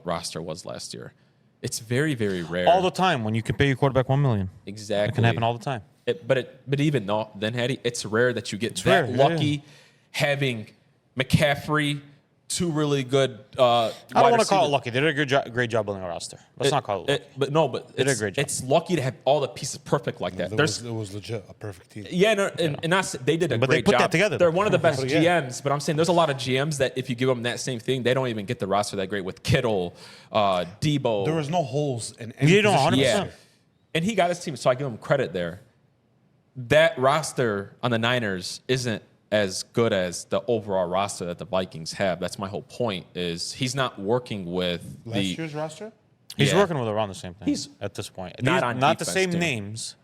roster was last year? It's very, very rare. All the time when you can pay your quarterback $1 million. Exactly. It can happen all the time. But even though, then, Hattie, it's rare that you get rare, that yeah, lucky having McCaffrey, two really good I don't want to call it lucky. They did a great job building a roster. Let's not call it lucky. They did a great job. It's lucky to have all the pieces perfect like that. It was legit a perfect team. Yeah, no, and they did a But great they put job. that together. They're one of the best Yeah. GMs, but I'm saying there's a lot of GMs that if you give them that same thing, they don't even get the roster that great with Kittle, Debo. There was no holes in any You don't, position. 100%. Yeah. And he got his team, so I give him credit there. That roster on the Niners isn't as good as the overall roster that the Vikings have. That's my whole point, is he's not working with Last year's roster? He's Yeah. working with around the same thing. He's at this point. not on not the defense, same dude. names,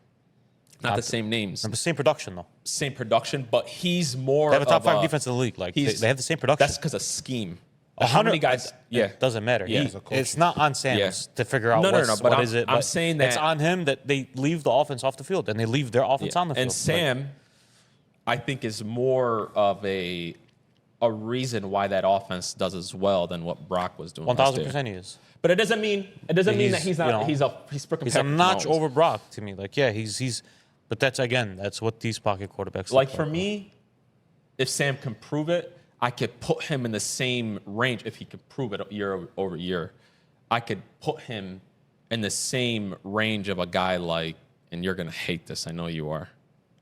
not the same names, the same production though. same production, but he's more They have a top of 5 defense in the league. Like they he's- have the same production. That's because of scheme. How many guys? Yeah. It doesn't matter. Yeah. He- He's a it's not on Sam's Yeah. to figure out No, no, what's, no, but what I'm- is it. I'm but saying it's that- on him that they leave the offense off the field and they leave their offense on the field. And Sam, I think, is more of a reason why that offense does as well than what Brock was doing. 1,000% he is. But it doesn't mean that he's not. You know, he's freaking. He's a Patrick notch Mahomes. over Brock to me. Like yeah, he's. But that's what these pocket quarterbacks Like look for me, if Sam can prove it, I could put him in the same range. If he could prove it year over year, I could put him in the same range of a guy like. And you're gonna hate this. I know you are.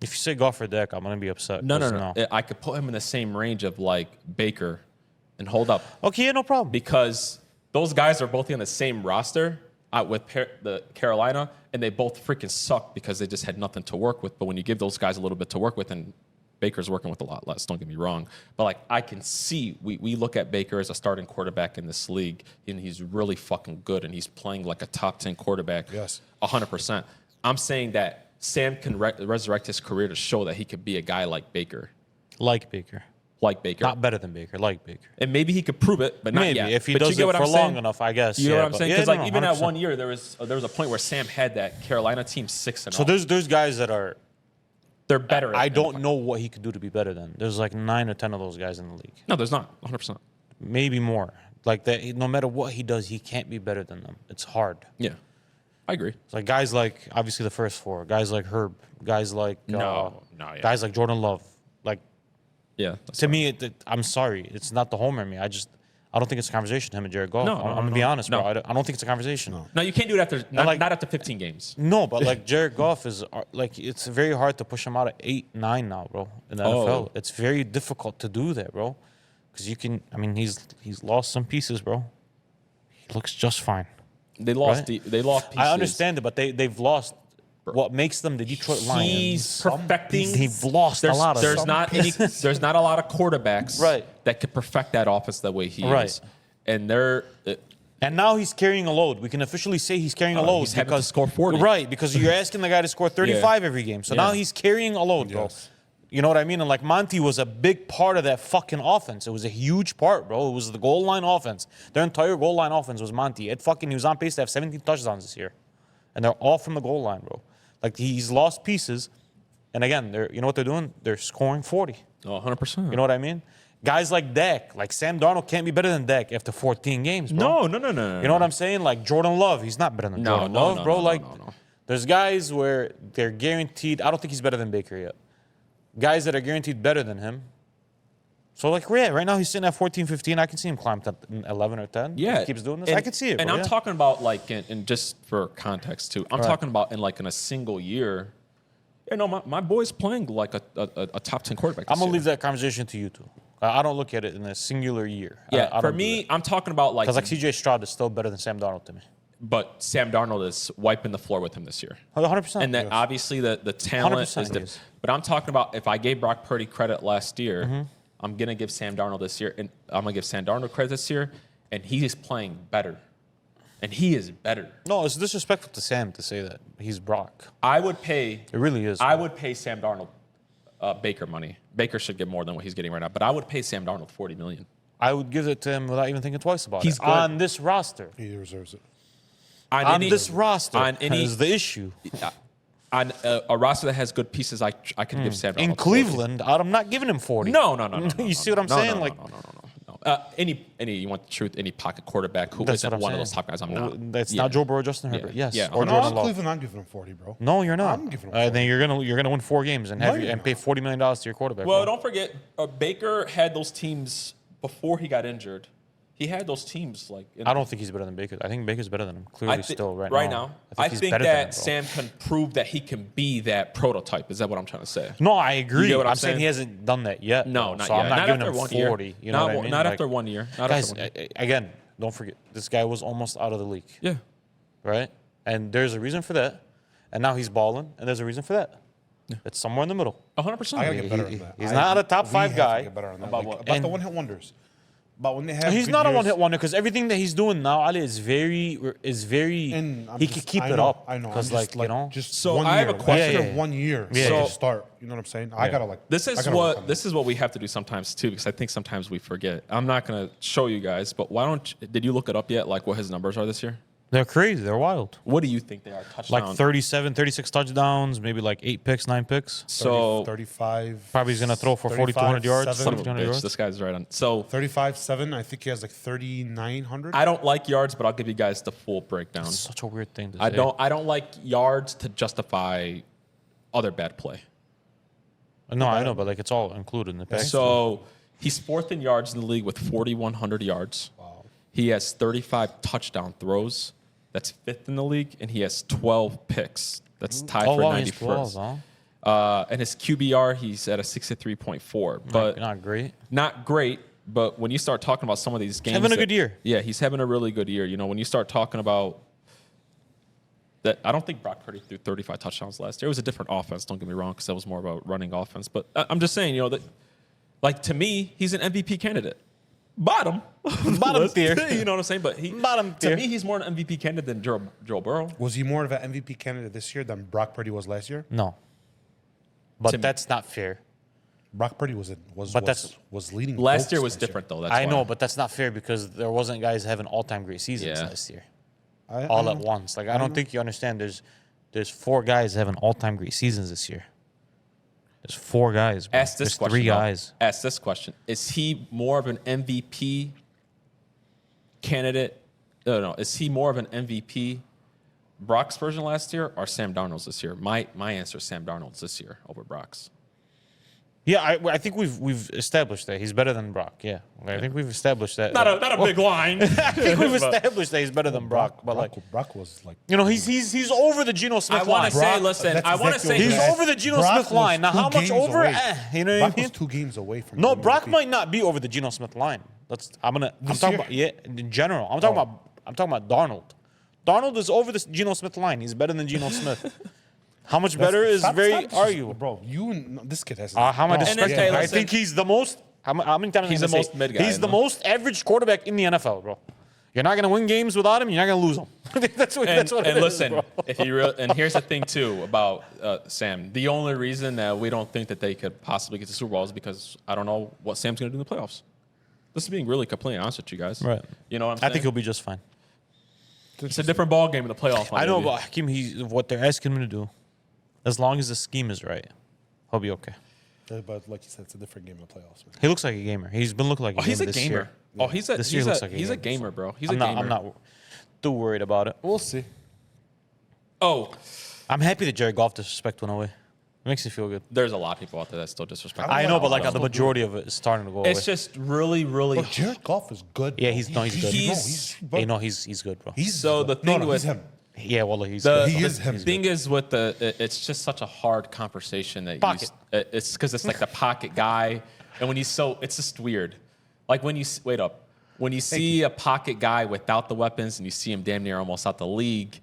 If you say Goff or Dak, I'm gonna be upset. No. 'cause I could put him in the same range of like Baker, and hold up. Okay, yeah, no problem. Because those guys are both on the same roster with the Carolina, and they both freaking suck because they just had nothing to work with. But when you give those guys a little bit to work with, and Baker's working with a lot less, don't get me wrong, but like I can see, we look at Baker as a starting quarterback in this league, and he's really fucking good, and he's playing like a top 10 quarterback. Yes. 100%. I'm saying that Sam can resurrect his career to show that he could be a guy like Baker. Like Baker, Not better than Baker. Like Baker. And maybe he could prove it, but not Maybe yet. if he But does you get it what for I'm long saying? enough, I guess. You know yeah, what I'm but- saying? yeah, Because no, like no, even at 100%. one year, there was a point where Sam had that Carolina team 6-0. So there's guys that are. they're better. I don't know what he could do to be better than. There's like 9 or 10 of those guys in the league. No, there's not. 100%. Maybe more. Like that. No matter what he does, he can't be better than them. It's hard. Yeah, I agree. It's like guys like obviously the first 4. Guys like Herb. Guys like Yeah. Guys like Jordan Love. Like Yeah. to me, I'm sorry, it's not the homer in me. I don't think it's a conversation. Him and Jared Goff. No, I'm gonna be honest, no. bro. I don't think it's a conversation. No, you can't do it after like- not after 15 games. No, but like Jared Goff is like it's very hard to push him out at 8, 9 now, bro. In the NFL, it's very difficult to do that, bro. Because you can. I mean, he's lost some pieces, bro. He looks just fine. They lost. Right? They lost pieces. I understand it, but they've lost what makes them the Detroit Lions. He's perfecting. They've lost a lot of There's them. not any. There's not a lot of quarterbacks Right. that could perfect that offense the way he Right. is. And they're. And now he's carrying a load. We can officially say he's carrying a load he's having to because score 40. Right, because you're asking the guy to score 35 every game. So now he's carrying a load, bro. Yes. You know what I mean? And like Monty was a big part of that fucking offense. It was a huge part, bro. It was the goal line offense. Their entire goal line offense was Monty. He was on pace to have 17 touchdowns this year. And they're all from the goal line, bro. Like he's lost pieces. And again, you know what they're doing? They're scoring 40. Oh, 100%. You know what I mean? Guys like Dak, like Sam Darnold can't be better than Dak after 14 games, bro. No. You know what I'm saying? Like Jordan Love, he's not better than No, Jordan no, Love, no, bro. no, like, no. there's guys where they're guaranteed. I don't think he's better than Baker yet. Guys that are guaranteed better than him. So, like, yeah, right now he's sitting at 14, 15. I can see him climb to 11 or 10. Yeah, He keeps doing this. I can see it, And bro, I'm yeah. talking about like, and just for context too, I'm talking about in a single year. You know, my boy's playing like a top 10 quarterback. I'm going to leave that conversation to you two. I don't look at it in a singular year. Yeah, I for don't me, I'm talking about like. because like CJ Stroud is still better than Sam Darnold to me. But Sam Darnold is wiping the floor with him this year. 100%. And then obviously the talent 100% is he is. But I'm talking about if I gave Brock Purdy credit last year, Mm-hmm. I'm gonna give Sam Darnold this year, and I'm gonna give Sam Darnold credit this year, and he is playing better, and he is better. No, it's disrespectful to Sam to say that. He's Brock. I would pay. It really is. I would pay Sam Darnold Baker money. Baker should get more than what he's getting right now, but I would pay Sam Darnold $40 million. I would give it to him without even thinking twice about He's it. good. On this roster. He deserves it. On this roster on any- is the issue. On a roster that has good pieces, I could give Sam Darnold In 40. Cleveland, I'm not giving him 40. No. You see what I'm saying? No. Any you want the truth? Any pocket quarterback who That's isn't what I'm one of saying. those top guys? I'm not. That's Yeah. not Joe Burrow, Justin Herbert. Yeah. Yes, Yeah. or No, Jordan I'm Love. Cleveland. I'm giving him 40, bro. No, you're not. I'm giving him Then you're gonna win 4 games and have No, you're and pay not. $40 million to your quarterback. Well, bro. don't forget, Baker had those teams before he got injured. He had those teams like. I don't think he's better than Baker. I think Baker's better than him. Clearly, still right now. I he's think better than him, that bro. Sam can prove that he can be that prototype. Is that what I'm trying to say? No, I agree. get what I'm I'm saying saying? he hasn't done that yet. No, bro. not so yet. I'm not giving after him 1 40. year. You know not, what I mean? Not Like, after 1 year. Not guys, after 1 year. again, don't forget this guy was almost out of the league, Yeah. right? And there's a reason for that. And now he's balling, and there's a reason for that. It's somewhere in the middle. 100%. I gotta get better on that. He's not a top 5 we have guy. to get better on that. About Like, what? About the And- one-hit wonders. About when they have. He's good not a years. one-hit wonder because everything that he's doing now, Ali, is very. And I'm He just- could keep I it know, up. I know. Because, I'm just, like, you know. just So one I have year. a question. After Yeah. 1 year, Yeah. so Yeah. to start. You know what I'm saying? I gotta like. This I is gotta work on this is what we have to do sometimes too, because I think sometimes we forget. I'm not gonna show you guys, but why don't? Did you look it up yet? Like what his numbers are this year? They're crazy. They're wild. What do you think they are? Touchdown. Like 37, 36 touchdowns, maybe like 8 picks, 9 picks. So 35. Probably he's going to throw for 4,200 yards, 35, son of a 4,200 bitch, yards. this guy's right on. So 35-7. I think he has like 3,900. I don't like yards, but I'll give you guys the full breakdown. It's such a weird thing to say. I don't like yards to justify other bad play. No, I know, but like it's all included in the package. So he's 4th in yards in the league with 4,100 yards. Wow. He has 35 touchdown throws. That's 5th in the league, and he has 12 picks. That's tied for wow, he's 91st. 12, huh? And his QBR, he's at a 63.4, but Not great. not great. But when you start talking about some of these games, having a good year. Yeah, he's having a really good year. You know, when you start talking about that, I don't think Brock Purdy threw 35 touchdowns last year. It was a different offense. Don't get me wrong, because that was more about running offense. But I'm just saying, you know, that like to me, he's an MVP candidate. Bottom tier. You know what I'm saying? But Bottom tier. to me, he's more an MVP candidate than Joe Burrow. Was he more of an MVP candidate this year than Brock Purdy was last year? No. But Tim- that's not fair. Brock Purdy was leading. Last votes year was last different though. That's I why. know, but that's not fair because there wasn't guys having all-time great seasons Yeah. last year. I All know. at once. Like I don't think you understand. There's 4 guys having all-time great seasons this year. There's 4 guys. Bro. Ask this There's question. 3 though. guys. Ask this question: is he more of an MVP candidate? No. Is he more of an MVP Brock's version last year or Sam Darnold's this year? My answer is Sam Darnold's this year over Brock's. Yeah, I think we've established that he's better than Brock. Yeah, I think we've established that. Not a big line. I think we've established that he's better than Brock. But like, Brock was like. you know, he's over the Geno Smith I line. want to say, Brock- listen. that's I want to exactly say what He's I over the Geno Brock Smith line. Now, was how 2 much games over? away. You know what Brock I mean? was 2 games away from. No, winning Brock MVP. might not be over the Geno Smith line. I'm This talking year? about in general. I'm talking about Darnold. Darnold is over the Geno Smith line. He's better than Geno Smith. How much better is Stop very disrespecting- arguable. bro. This kid has. How am I No, disrespecting? okay, I listen. think he's the most. How many times He's am I the gonna most say? mid guy, He's the no? most average quarterback in the NFL, bro. You're not gonna win games without him. You're not gonna lose them. that's what it And is, listen, bro. if you and here's the thing too about Sam. The only reason that we don't think that they could possibly get to Super Bowl is because I don't know what Sam's going to do in the playoffs. This is being really completely honest with you guys. Right. You know what I'm I saying? think he'll be just fine. it's a different ball game in the playoff. I know, but Hakeem, what they're asking him to do, as long as the scheme is right, he'll be okay. But like you said, it's a different game in the playoffs, man. He looks like a gamer. He's been looking like a gamer he's a this gamer. year. Oh, he's a This year he's looks a like a he's a gamer. gamer, bro. He's I'm a not, gamer. I'm not too worried about it. We'll see. Oh, I'm happy that Jared Goff disrespect went away. It makes me feel good. there's a lot of people out there that still disrespect. I I don't know, like but like all the that. majority of it is starting to go away. It's just really, really. Bro, Jared Goff is good. Yeah, bro. he's good. He's He's good, bro. So the thing he's with- him. Yeah, well, he's The, good. He the is him. thing is with it's just such a hard conversation that Pocket. it's because it's like the pocket guy, and when it's just weird. Like when you wait up, when you see a pocket guy without the weapons and you see him damn near almost out the league,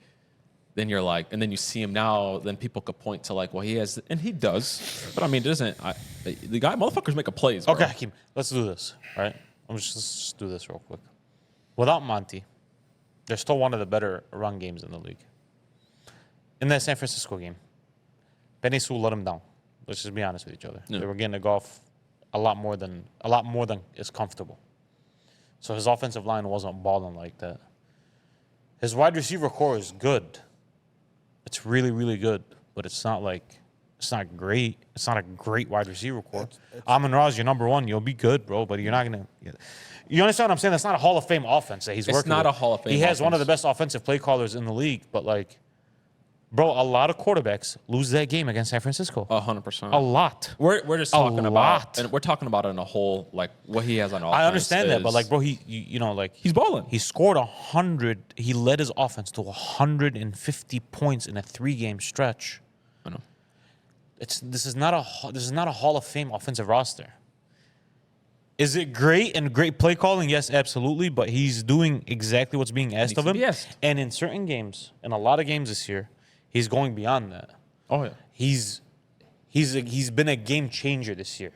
then you're like, and then you see him now, then people could point to like, well, he has, and he does, but I mean, it doesn't. The guy, motherfuckers making plays. Bro. Okay, Hakeem, let's do this. All right, let's just do this real quick. Without Monty, they're still one of the better run games in the league. In that San Francisco game, Penny Sewell let him down. Let's just be honest with each other. Yeah. They were getting the Goff a lot more than is comfortable. So his offensive line wasn't balling like that. His wide receiver core is good. It's really, really good. but it's not great. It's not a great wide receiver core. Amon-Ra is your number one. You'll be good, bro, but you're not gonna. You understand what I'm saying? That's not a Hall of Fame offense that he's working. It's not with. a Hall of Fame He has one of offense. the best offensive play callers in the league, but like, bro, a lot of quarterbacks lose that game against San Francisco. 100%. A lot. We're just talking about, lot. and we're talking about it in a whole, like, what he has on offense. I understand that, but is- like, bro, you know, like he's balling. he scored 100. He led his offense to 150 points in a 3-game stretch. I know. This is not a Hall of Fame offensive roster. Is it great and great play calling? Yes, absolutely. But he's doing exactly what's being asked of Needs to him. be asked. And in certain games, in a lot of games this year, he's going beyond that. Oh, yeah. He's been a game changer this year,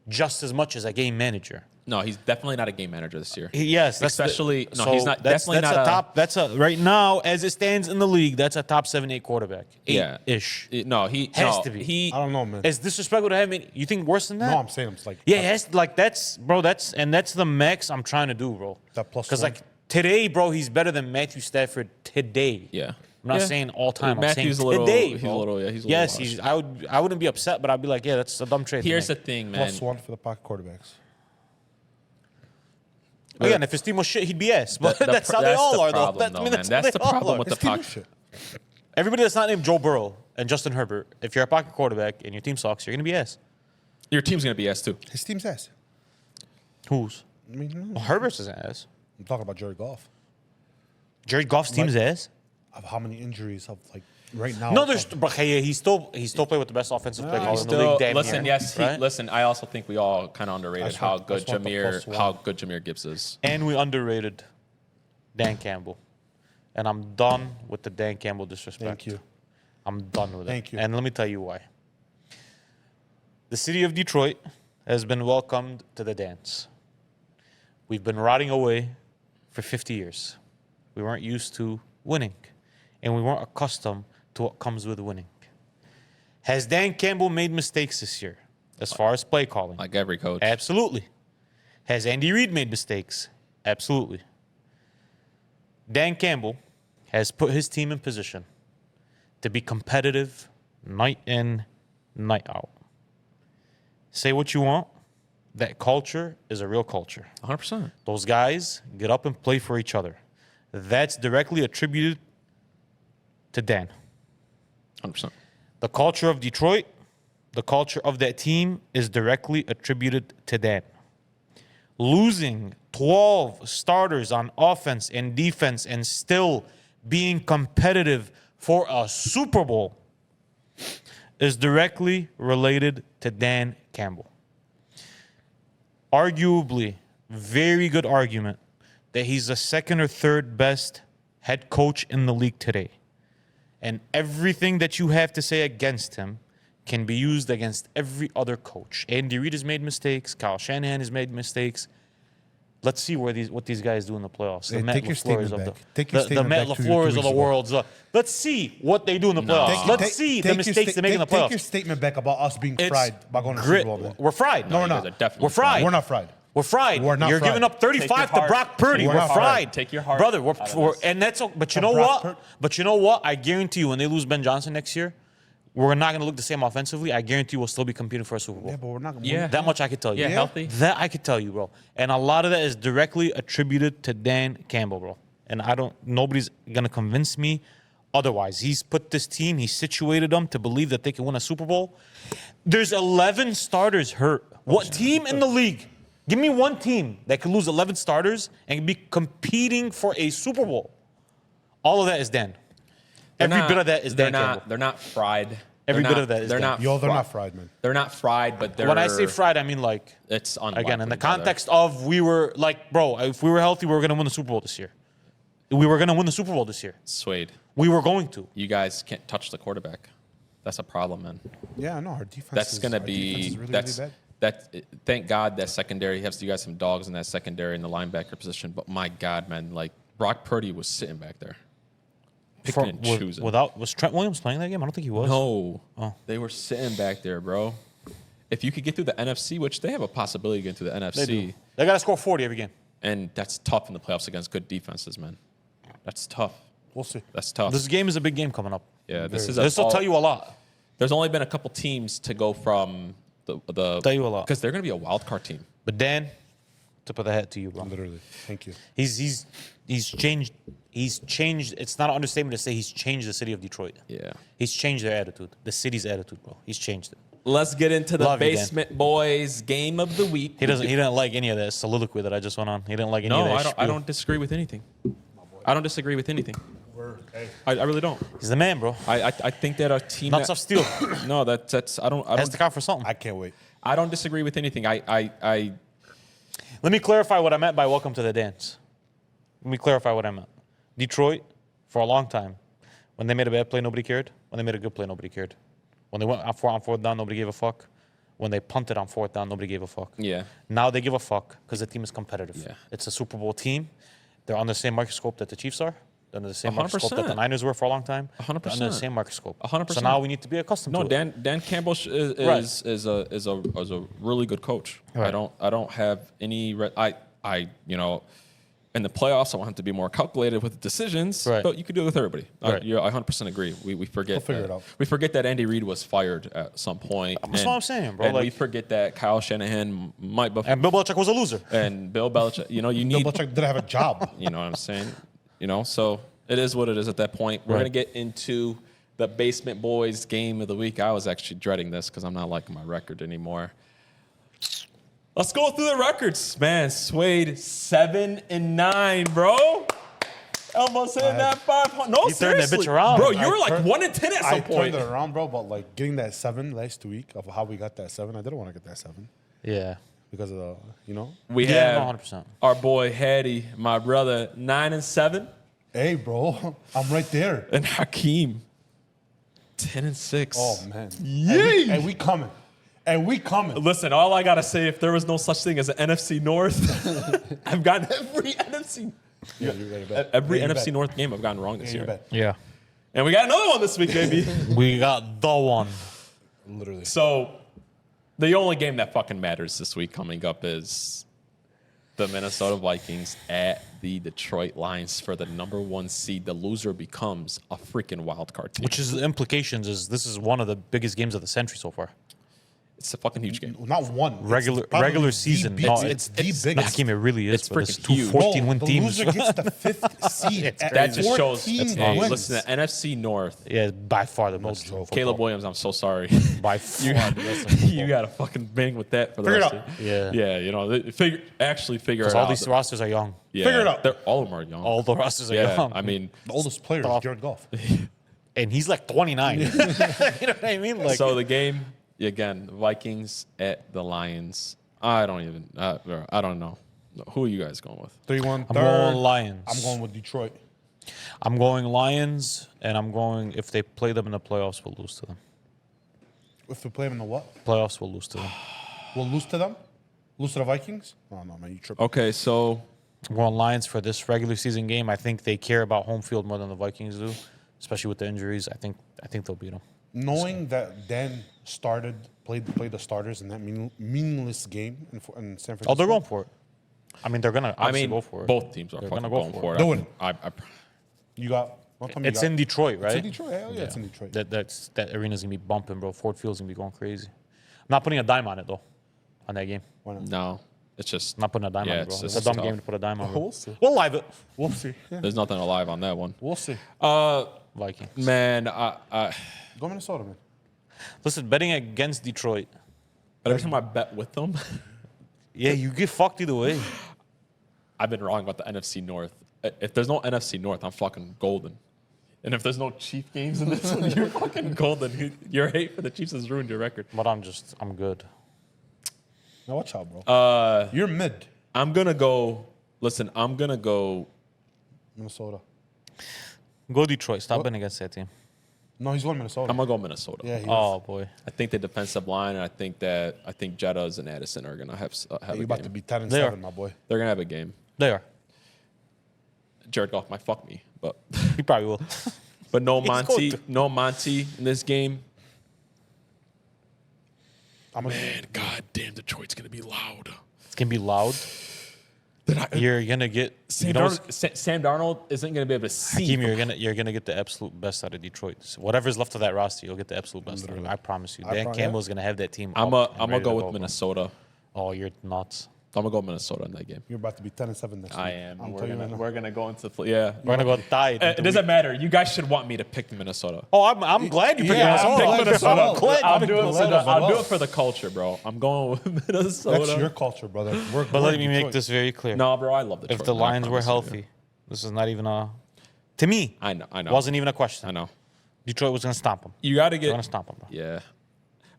just as much as a game manager. No, he's definitely not a game manager this year. Yes, that's Especially, he's not, That's definitely not a top. That's a right now as it stands in the league. That's a top 7-8 quarterback. Yeah. 8-ish. No, he Has no, to be. He, I don't know, man. It's disrespectful to have him. You think worse than that? No, I'm saying it's like Yeah, yes, like that's the max I'm trying to do, bro. That plus Because one. like today, bro, he's better than Matthew Stafford today. yeah. I'm not Yeah. saying all time. Matthew's I'm a saying little- today, he's a bro. little- yeah, he's a little yes, washed. I wouldn't be upset, but I'd be like, yeah, that's a dumb trade. Here's to the make. thing, man. +1 for the pocket quarterbacks. Again, if his team was shit, he'd be ass. But The- that's how they that's all the are, problem, though. though, I mean, man. that's That's how the they all problem are. with the His team pocket. is shit. Everybody that's not named Joe Burrow and Justin Herbert, if you're a pocket quarterback and your team sucks, you're gonna be ass. Your team's going to be S too. His team's ass. Who's? I mean, Well, Herbert's is ass. I'm talking about Jared Goff. Jared Goff's team's ass. Of how many injuries of like right now? No, there's but hey, he still played with the best offensive play caller in the Still, league. Damn listen, near, yes, right? listen. I also think we all kind of underrated That's how what- good that's what the +1. Jameer Gibbs is. And we underrated Dan Campbell. And I'm done with the Dan Campbell disrespect. Thank you. I'm done with it. Thank you. And let me tell you why. The city of Detroit has been welcomed to the dance. We've been rotting away for 50 years. We weren't used to winning, and we weren't accustomed to what comes with winning. Has Dan Campbell made mistakes this year as far as play calling? Like every coach. Absolutely. Has Andy Reid made mistakes? Absolutely. Dan Campbell has put his team in position to be competitive night in, night out. Say what you want. That culture is a real culture. 100%. Those guys get up and play for each other. That's directly attributed to Dan. 100%. The culture of Detroit, the culture of that team is directly attributed to Dan. Losing 12 starters on offense and defense and still being competitive for a Super Bowl is directly related to Dan Campbell. Arguably, very good argument that he's the second or third best head coach in the league today. And everything that you have to say against him can be used against every other coach. Andy Reid has made mistakes. Kyle Shanahan has made mistakes. Let's see what these guys do in the playoffs. The Hey, Matt take your LaFleurs statement of back. the Take your the statement Matt back to 2 LaFleurs of weeks the ago. world. Let's see what they do in the playoffs. Let's see the mistakes they make in the Take playoffs. your statement back about us being It's fried by going to the grit. Super Bowl, man. We're fried. No, we're you not. guys are definitely We're fried. We're not fried. We're fried. We're not You're fried. giving up 35 to heart- Brock Purdy. We're We're not fried. fried. Take your heart brother. out of We're this. and that's but you know Brock what? Pur- But you know what? I guarantee you, when they lose Ben Johnson next year, we're not going to look the same offensively. I guarantee we'll still be competing for a Super Bowl. Yeah, but we're not. Yeah. That much I could tell you. Yeah, healthy. That I could tell you, bro. And a lot of that is directly attributed to Dan Campbell, bro. And nobody's gonna convince me otherwise. He's put this team, he's situated them to believe that they can win a Super Bowl. There's 11 starters hurt. What team in the league? Give me one team that could lose 11 starters and be competing for a Super Bowl. All of that is Dan. Every bit of that is Dan Campbell. They're not fried. Every They're bit not- of that is they're Dan. not. Yo, they're fri- not fried, man. They're not fried, but they're. When I say fried, I mean like, it's unlikely. again, in the brother. context of we were like, bro, if we were healthy, we were going to win the Super Bowl this year. We were going to win the Super Bowl this year. Swayed. We were going to. You guys can't touch the quarterback. That's a problem, man. Yeah, I know. Our defense. That's is, gonna our defense be is really, that's really bad. that. Thank God that secondary. You have you guys some dogs in that secondary in the linebacker position. But my God, man, like Brock Purdy was sitting back there, picking and choosing. Was Trent Williams playing that game? I don't think he was. No, Oh. they were sitting back there, bro. If you could get through the NFC, which they have a possibility of getting through the NFC, They do. They got to score 40 every game. and that's tough in the playoffs against good defenses, man. That's tough. We'll see. That's tough. This game is a big game coming up. yeah, this is. This will tell you a lot. There's only been a couple teams to go from the Tell you a lot. because they're going to be a wild card team. But Dan, tip of the hat to you, bro. Literally. Thank you. He's changed. He's changed. It's not an understatement to say he's changed the city of Detroit. Yeah. He's changed their attitude. The city's attitude, bro. He's changed it. Let's get into the Love you, Dan. Basement Boys game of the week. He didn't like any of that soliloquy that I just went on. He didn't like any of No, that. I don't disagree with anything. I don't disagree with anything. I really don't. He's the man, bro. I think that a team Nuts of steel. no, that's I don't Has to count for something. I can't wait. I don't disagree with anything. I Let me clarify what I meant by welcome to the dance. Let me clarify what I meant. Detroit, for a long time, when they made a bad play, nobody cared. When they made a good play, nobody cared. When they went on fourth down, nobody gave a fuck. When they punted on fourth down, nobody gave a fuck. Yeah. Now they give a fuck because the team is competitive. Yeah. It's a Super Bowl team. They're on the same microscope that the Chiefs are. They're under the same microscope that the 100%. Niners were for a long time. 100%. They're under the same microscope. 100%. So now we need to be accustomed No, to it. Dan Campbell Right. is a really good coach. Right. I don't have any in the playoffs I want him to be more calculated with the decisions. Right. But you could do it with everybody. Right. I 100% agree. We forget. We'll figure that, it out. We forget that Andy Reid was fired at some point. That's what I'm saying, bro. And we Like- forget that Kyle Shanahan might be. And Bill Belichick was a loser. And Bill Belichick. You Bill need. Belichick didn't have a job. You know what I'm saying? So it is what it is at that point. We're Right. going to get into the Basement Boys game of the week. I was actually dreading this because I'm not liking my record anymore. Let's go through the records. Man, Suede 7-9, bro. Almost hit that 500. No, He turned that seriously. bitch around. Bro, you I were like turned- 1-10 at I some point. turned it around, bro, but like getting that 7 last week of how we got that 7, I didn't want to get that 7 Yeah. because of the, We Yeah, have no, 100%. our boy Hattie, my brother, 9-7, Hey, bro, I'm right there. and Hakeem, 10-6. Oh, man. Yay! And we coming. And we coming. Listen, all I gotta say, if there was no such thing as an NFC North, I've gotten every NFC Yeah, you're right about every yeah, you're NFC bad. North game I've gotten wrong this Yeah, you're year. bad. Yeah. And we got another one this week, baby. We got the one. Literally. So the only game that fucking matters this week coming up is the Minnesota Vikings at the Detroit Lions for the #1 seed. The loser becomes a freaking wild card team. Which is the implications is this is one of the biggest games of the century so far. It's a fucking huge game. Not one. It's Regular probably the season. big- No, it's the it's- biggest. That game it really is. It's But it's freaking two huge. 14-win the teams. loser gets the 5th seed. at That just shows. 14 Hey, wins. listen, the NFC North. Yeah, by far the most. joke. Caleb Williams, I'm so sorry. By You, far the best. in football. you got to fucking bang with that for the Figure it rest out. of it. Yeah. Yeah, figure it Because out. all these rosters are young. Yeah, Figure it out. All of them are young. All the rosters are yeah, young. I mean, The oldest player is Stop. Jared Goff. And he's like 29. You know what I mean? Like, so the game again, Vikings at the Lions. I don't know. Who are you guys going with? 3-1 I'm third. going Lions. I'm going with Detroit. I'm going Lions, and I'm going, if they play them in the playoffs, we'll lose to them. If we play them in the what? Playoffs, we'll lose to them. We'll lose to them? Lose to the Vikings? Oh, no, man, you tripping. Okay, so I'm going Lions for this regular season game. I think they care about home field more than the Vikings do, especially with the injuries. I think they'll beat them. Knowing that Dan played the starters in that meaningless game in San Francisco. Oh, they're going for it. I mean, they're gonna I obviously mean, go for it. both teams are They're fucking gonna go going for for it. it. Do it. I You got. What time you It's got? in Detroit, right? It's in Detroit. Hell yeah, it's in Detroit. That arena's gonna be bumping, bro. Ford Field's gonna be going crazy. I'm not putting a dime on it though, on that game. Why not? no, it's just I'm not putting a dime Yeah, on it, bro. it's It's just a dumb tough. game to put a dime on. Bro. We'll see. We'll live it. We'll see. Yeah. there's nothing alive on that one. We'll see. Vikings. Man, Go Minnesota, man. Listen, betting against Detroit. but every time I bet with them, Yeah, you get fucked either way. I've been wrong about the NFC North. If there's no NFC North, I'm fucking golden. And if there's no Chief games in this one, you're fucking golden. Your hate for the Chiefs has ruined your record. But I'm good. Now watch out, bro. You're mid. I'm gonna go. Listen, I'm gonna go. Minnesota. Go Detroit. Stop betting against that team. No, he's going Minnesota. I'm gonna go Minnesota. Yeah, he is. Oh boy. I think the defensive line, and I think Jettas and Addison are gonna have You're a about to game. be 10 and They 7, are. my boy. They're gonna have a game. They are. Jared Goff might fuck me, but He probably will. no He's Monty, going to. no Monty in this game. I'm a, Man, goddamn, Detroit's gonna be loud. It's gonna be loud. You're gonna get Sam Darnold isn't going to be able to see. Hakeem, you're gonna get the absolute best out of Detroit. So whatever's left of that roster, you'll get the absolute best. Out of it. I promise you. Dan Campbell's gonna have that team. I'm gonna go with bro. Minnesota. Oh, you're nuts. I'm gonna go Minnesota in that game. You're about to be 10-7 next week. I am. I'm We're telling you right now. gonna go into yeah. We're gonna go tied. It doesn't matter. You guys should want me to pick Minnesota. Oh, I'm glad you picked Yeah, I'm Minnesota. glad Minnesota. I'm glad I'll you do picked it for the Minnesota. I'll do it for the culture, bro. I'm going with Minnesota. That's your culture, brother. But let me make this very clear. No, bro, I love Detroit. If the man, I Lions were promise you. healthy, this is not even a. To me, I know. wasn't even a question. I know. Detroit was gonna stomp them. You got to They're get. gonna stomp them, bro. Yeah.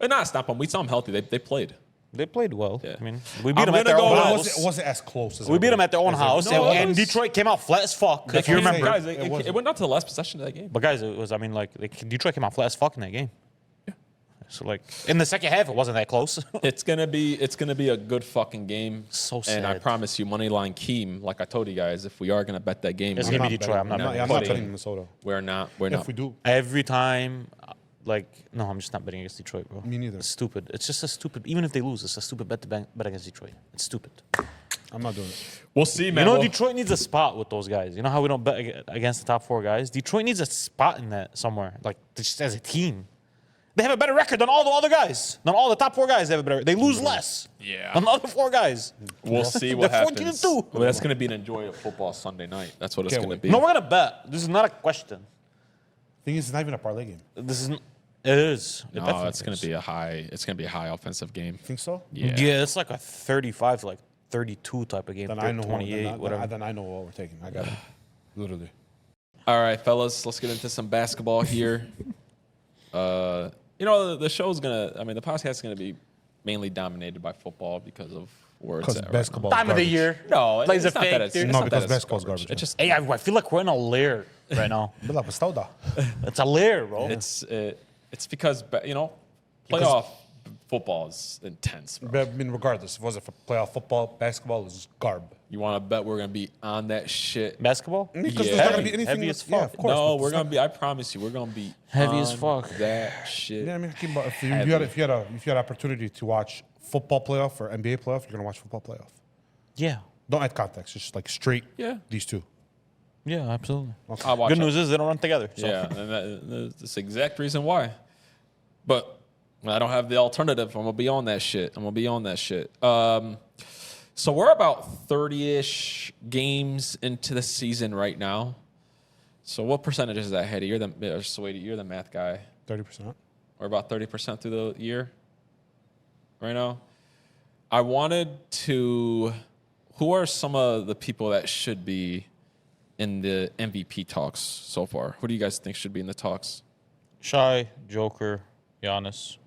Not stop them. We saw them healthy. They played. They played well. Yeah. I mean, we beat I'm them at gonna their go own with- house. It wasn't as close as We beat them at their own house, No, it and was- Detroit came out flat as fuck. If you what I'm remember, saying. guys, it went not to the last possession of that game. but guys, it was. I mean, like Detroit came out flat as fuck in that game. Yeah. So like in the second half, it wasn't that close. It's gonna be a good fucking game. So And I sad. promise you, Moneyline Keem, like I told you guys, if we are gonna bet that game, It's we're gonna not- be Detroit. I'm not I'm not betting. betting Minnesota. we're not. If we do, Every time, no, I'm just not betting against Detroit, bro. Me neither. It's stupid. It's just a stupid. Even if they lose, it's a stupid bet to bet against Detroit. It's stupid. I'm not doing it. We'll see, You man. know, We'll- Detroit needs a spot with those guys. You know how we don't bet against the top 4 guys? Detroit needs a spot in that somewhere, like just as a team. They have a better record than all the other guys. Than all the top 4 guys, they have a better. They lose less. Yeah. Than the other 4 guys. We'll see what They're 14 and happens. 2. Well, that's gonna be an enjoyable football Sunday night. That's what it's Can't gonna wait. be. No, we're gonna bet. This is not a question. Thing is, it's not even a parlay game. This is. It is. It No, definitely it's gonna is. be a high. It's gonna be a high offensive game. Think so? Yeah. Yeah, it's like a 35 to like 32 type of game. Then I know. 28, whatever. Then I know what we're taking. I got it. Literally. All right, fellas, let's get into some basketball here. The show's gonna. I mean, the podcast is gonna be mainly dominated by football because of where it's Because at. basketball. Time of the garbage. year. No, Plays it's a not fake, that it's, dude. it's No, not because that it's basketball's garbage. It's just Hey, I feel like we're in a lair right now. Bila pastauda. It's a lair, bro. it's because playoff football is intense, bro. But I mean, regardless, if it wasn't for playoff football, basketball is garb. You want to bet we're gonna be on that shit? Basketball? Because Yeah. there's not gonna be Heavy anything. as Yeah, fuck. of course. No, but we're it's gonna not- be. I promise you, we're gonna be Heavy as on fuck. that shit. Yeah, I mean, Hakeem, but if you had opportunity to watch football playoff or NBA playoff, you're gonna watch football playoff. Yeah. Don't add context. Just like straight. Yeah. These two. Yeah, absolutely. I'll watch Good it. news is they don't run together. So. Yeah, and that's the exact reason why. But I don't have the alternative. I'm gonna be on that shit. So we're about 30-ish games into the season right now. So what percentage is that, Hedy? You're the math guy. 30%. We're about 30% through the year right now. I wanted to. Who are some of the people that should be in the MVP talks so far? Who do you guys think should be in the talks? Shy, Joker, Giannis.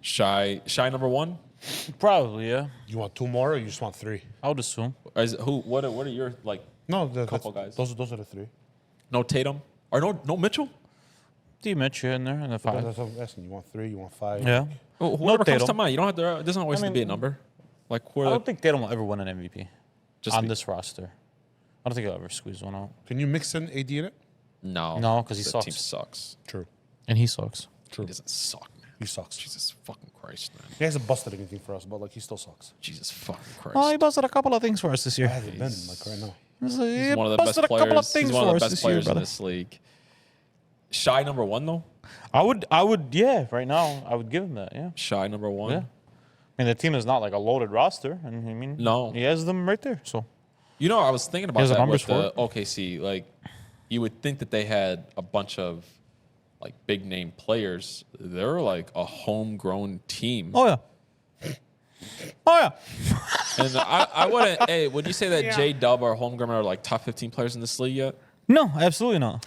Shy number 1. Probably, yeah. You want 2 more, or you just want 3? I would assume. What are your like? No, Couple guys. Those are the 3. No Tatum or no Mitchell? D Mitch here in there in the 5. That's what I'm asking. You want 3? You want 5? Yeah. Whoever comes Tatum. to mind. You don't have to. It doesn't always have to be a number. Like I who? don't think Tatum will ever win an MVP Just on be- this roster. I don't think he'll ever squeeze one out. Can you mix in AD in it? No, No, 'cause he the sucks. team sucks. True. And he sucks. He doesn't suck, man. He sucks. Jesus fucking Christ, man. He hasn't busted anything for us, but like he still sucks. Jesus fucking Christ. Oh, he busted a couple of things for us this year. Hasn't been like right now. He's one of the best busted a couple of players. things He's one for of us the best this year, players in brother. this league. Shy number 1 though. I would, yeah. Right now, I would give him that. Yeah. Shy number 1. Yeah. I mean, the team is not like a loaded roster, and I mean, No. he has them right there. So You know, I was thinking about Here's the that numbers with the for OKC. Like, you would think that they had a bunch of like big name players. They're like a homegrown team. oh yeah, oh yeah. And I wouldn't. Hey, would you say that J Dub or Holmgren are like top 15 players in this league yet? No, absolutely not.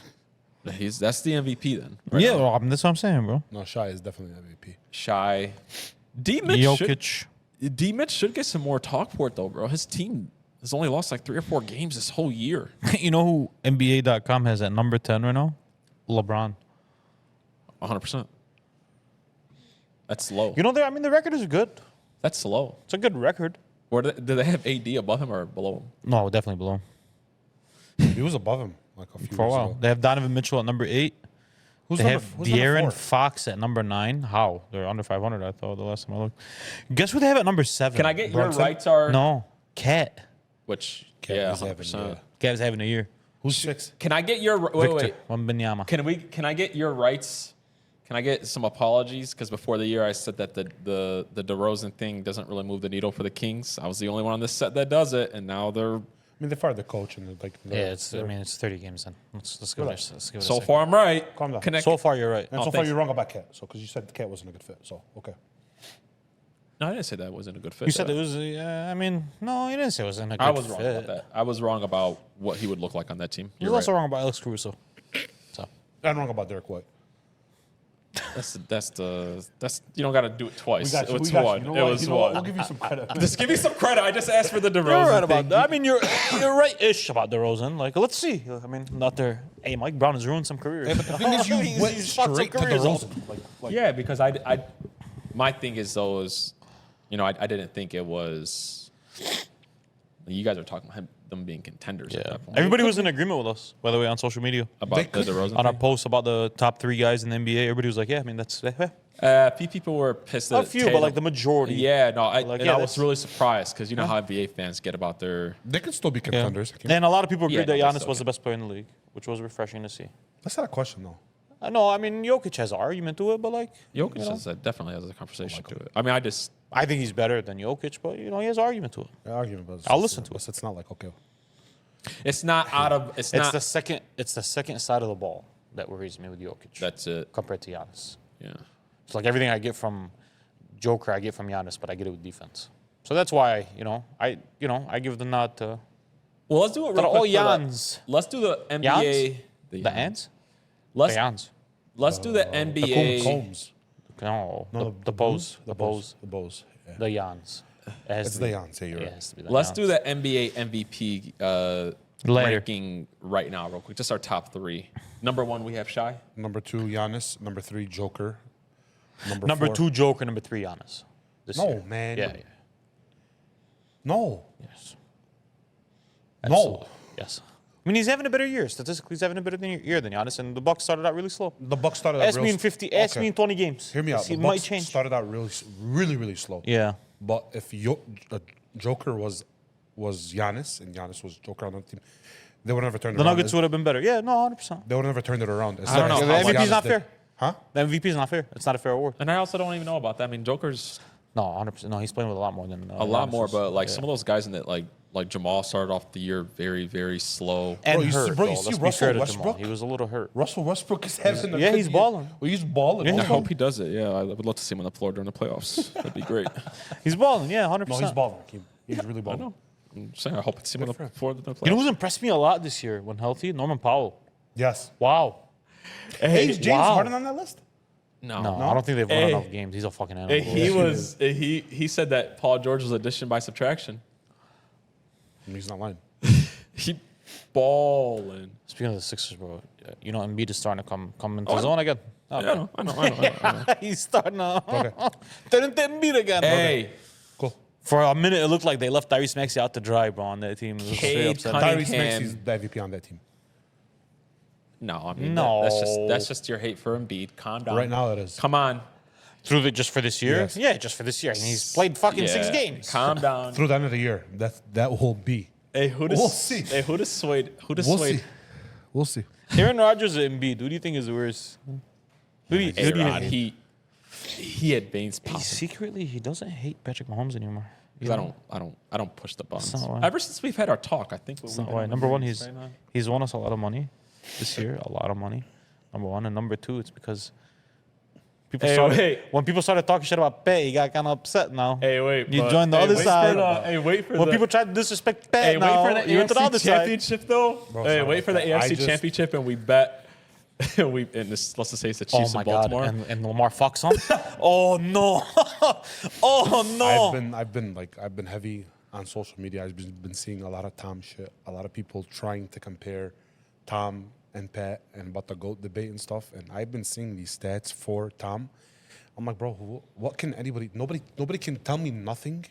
That's the MVP then. right Yeah, now. well, I mean, that's what I'm saying, bro. No, Shy is definitely MVP. Shy. D Mitch Jokic. should get some more talk for it though, bro. His team has only lost like 3 or 4 games this whole year. You know who NBA.com has at number 10 right now? LeBron. 100%. That's low. You know, I mean, the record is good. That's low. It's a good record. Or do they have AD above him or below him? No, definitely below He was above him like a few for a years while. ago. They have Donovan Mitchell at number 8. Who's They number, have who's number De'Aaron 4? Fox at number 9. How? They're under 500, I thought, the last time I looked. Guess who they have at number 7? Can I get Brunson? your rights are No. Cat. which Cat yeah, is having, 100%. yeah. Cat's having a year. Who's 6? Can I get your wait? Victor Wembanyama. Can I get your rights? Can I get some apologies? Because before the year, I said that the DeRozan thing doesn't really move the needle for the Kings. I was the only one on this set that does it, and now they're I mean, they fired the coach and Yeah, it's 30 games in. Let's give it Relax. let's give it a so second. far I'm right. Calm down. Connect. So far, you're right. And Oh, so far thanks. you're wrong about Cat. So because you said the Cat wasn't a good fit. So okay. No, I didn't say that wasn't a good fit. You said though. it was. I mean, no, you didn't say it was in a good I was fit. wrong about that. I was wrong about what he would look like on that team. You're You're also right. wrong about Alex Caruso. So I'm wrong about Derek White. That's you don't got to do it twice. It was You one. know It what? was You know what? one. We'll give you some credit. Just give me some credit. I just asked for the DeRozan you're right about thing. that. I mean, you're right-ish about DeRozan. Like, let's see. I mean, not there. Hey, Mike Brown has ruined some careers. But the thing is, you He's went fucked some straight to careers up. DeRozan. Like, Yeah, because I my thing is though is, I didn't think it was. You guys are talking about them being contenders at Yeah. that point. Everybody was in agreement with us, by the way, on social media. About They the could- DeRozan On our thing. post about the top 3 guys in the NBA, everybody was like, yeah, I mean, that's. A few people were pissed. A that few, but Tatum- like the majority. Yeah, no, Like, and yeah, I was that's- really surprised because you know how NBA fans get about their. they could still be Yeah. contenders. And a lot of people agreed Yeah, that no, they Giannis still was can. the best player in the league, which was refreshing to see. That's not a question though. No, I mean, Jokic has an argument to it, but like. Jokic you know, definitely has a conversation to it. I mean, I think he's better than Jokic, but, he has an argument to it. The argument, but I'll listen to it. It's not like okay. it's not out of. It's It's not. the second side of the ball that worries me with Jokic That's it. compared to Giannis. Yeah. It's like everything I get from Joker, I get from Giannis, but I get it with defense. So that's why, I give the nod to Well, let's do it real all quick. for the- Jans. Let's do the NBA. Jans? The The Jans. ants? Let's The Jans. let's do the The NBA. Combs. No, No, the Bows. The Bows. The Bows. Yeah. The Jans. It has It's to be- the Jans. Yeah, you're Yeah, it right. has to be the Let's Jans. do the NBA MVP Later. ranking right now, real quick. Just our top 3. Number 1, we have Shy. Number 2, Giannis. Number 3, Joker. Number 4. 2, Joker. Number 3, Giannis. This No, year. man. Yeah. No. Yes. No. Absolutely. Yes. I mean, he's having a better year. Statistically, he's having a better year than Giannis, and the Bucks started out really slow. The Bucks started out Ask me in 50. Ask Okay. me in 20 games. Hear me out. It The might Bucks change. started out really slow. Yeah. But if Joker was Giannis and Giannis was Joker on the team, they would never turn it The around. Nuggets would have been better. Yeah, no, 100%. They would never turned it around. I don't know. The how MVP is Giannis not did. fair. Huh? The MVP is not fair. It's not a fair award. And I also don't even know about that. I mean, Joker's No, 100%. No, he's playing with a lot more than a lot Giannis more, is. but like Yeah. some of those guys in that like Jamal started off the year very, very slow. And Bro, you see- hurt. bro, you though. see Let's be Russell fair to Westbrook? Jamal. He was a little hurt. Russell Westbrook is having a Yeah, good he's year. balling. Well, he's balling. Yeah, I he's Also- hope he does it. Yeah, I would love to see him on the floor during the playoffs. That'd be great. He's balling. Yeah, 100%. No, he's balling. He's really I balling. know. I'm saying I hope to see him on for the him. floor during the playoffs. You know who's impressed me a lot this year when healthy? Norman Powell. Yes. Wow. Hey, is James wow. Harden on that list? No, No, I don't think they've won Hey. enough games. He's a fucking animal. He said that Paul George was addition by subtraction. He's not lying. He balling. Speaking of the Sixers, bro, Embiid is starting to come into Oh, zone again. Oh, Yeah, I know. He's starting to Okay. turn into Embiid again. Hey, Cool. For a minute, it looked like they left Tyrese Maxey out to dry, bro, on that team. It was straight Cade upsetting. Cunningham. Tyrese Maxey's the MVP on that team. no, I mean No. that's just your hate for Embiid. Calm down. Right now it is. Come on. Just for this year? Yes. Yeah, just for this year. And he's played fucking 6 Yeah. games. Calm down. Through the end of the year, that will be. Hey, who does We'll see. Hey, who does Swade? Who does We'll Swade? see. We'll see. Aaron Rodgers or Embiid? Who do you think is the worst? Who do you A-Rod, hate? he had veins popping. Secretly, he doesn't hate Patrick Mahomes anymore. 'Cause I don't push the buttons. not why. Ever since we've had our talk, I think That's not why. Number one, he's won us a lot of money this year. A lot of money. Number one. And number two, it's because when people started talking shit about Pat, he got kind of upset now. Hey, wait. You but- joined the hey, other wait side. For the, hey, wait for When the. people tried to disrespect Pat Hey, now, wait for the you went to the AFC other side. championship though. Bro, Hey, it's wait not for the like that. I AFC just- championship and we bet. Let's just say it's the Oh Chiefs my in God! Baltimore. And Lamar Fox on? Oh no! Oh no! I've been heavy on social media. I've been seeing a lot of Tom shit. A lot of people trying to compare Tom and Pat and about the GOAT debate and stuff. And I've been seeing these stats for Tom. I'm like, bro, what can anybody? Nobody can tell me nothing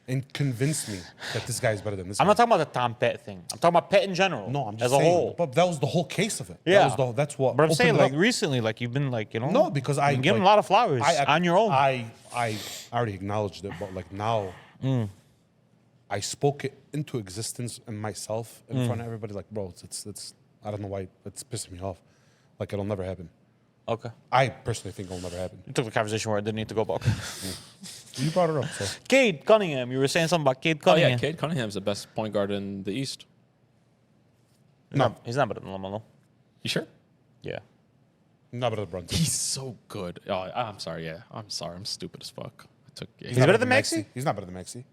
and convince me that this guy is better than this. I'm guy. not talking about the Tom Pett thing. I'm talking about Pett in general. No, I'm just as a saying. whole. But that was the whole case of it. Yeah, That's what. But I'm saying, opened it like up. recently, like you've been like No, because I you've given like, a lot of flowers on your own. I already acknowledged it, but like now, I spoke it into existence in myself in front of everybody. Like, bro, it's I don't know why it's pissing me off. Like, it'll never happen. Okay. I personally think it'll never happen. You took the conversation where it didn't need to go, but okay. You brought it up, so Cade Cunningham. You were saying something about Cade Oh Cunningham. yeah, Cade Cunningham's the best point guard in the East. no, He's not better than Lamelo. You sure? Yeah. not better than Brunson. He's so good. Oh, I'm sorry. Yeah, I'm sorry. I'm stupid as fuck. I took. Yeah, He's better than Maxey? He's not better than Maxey.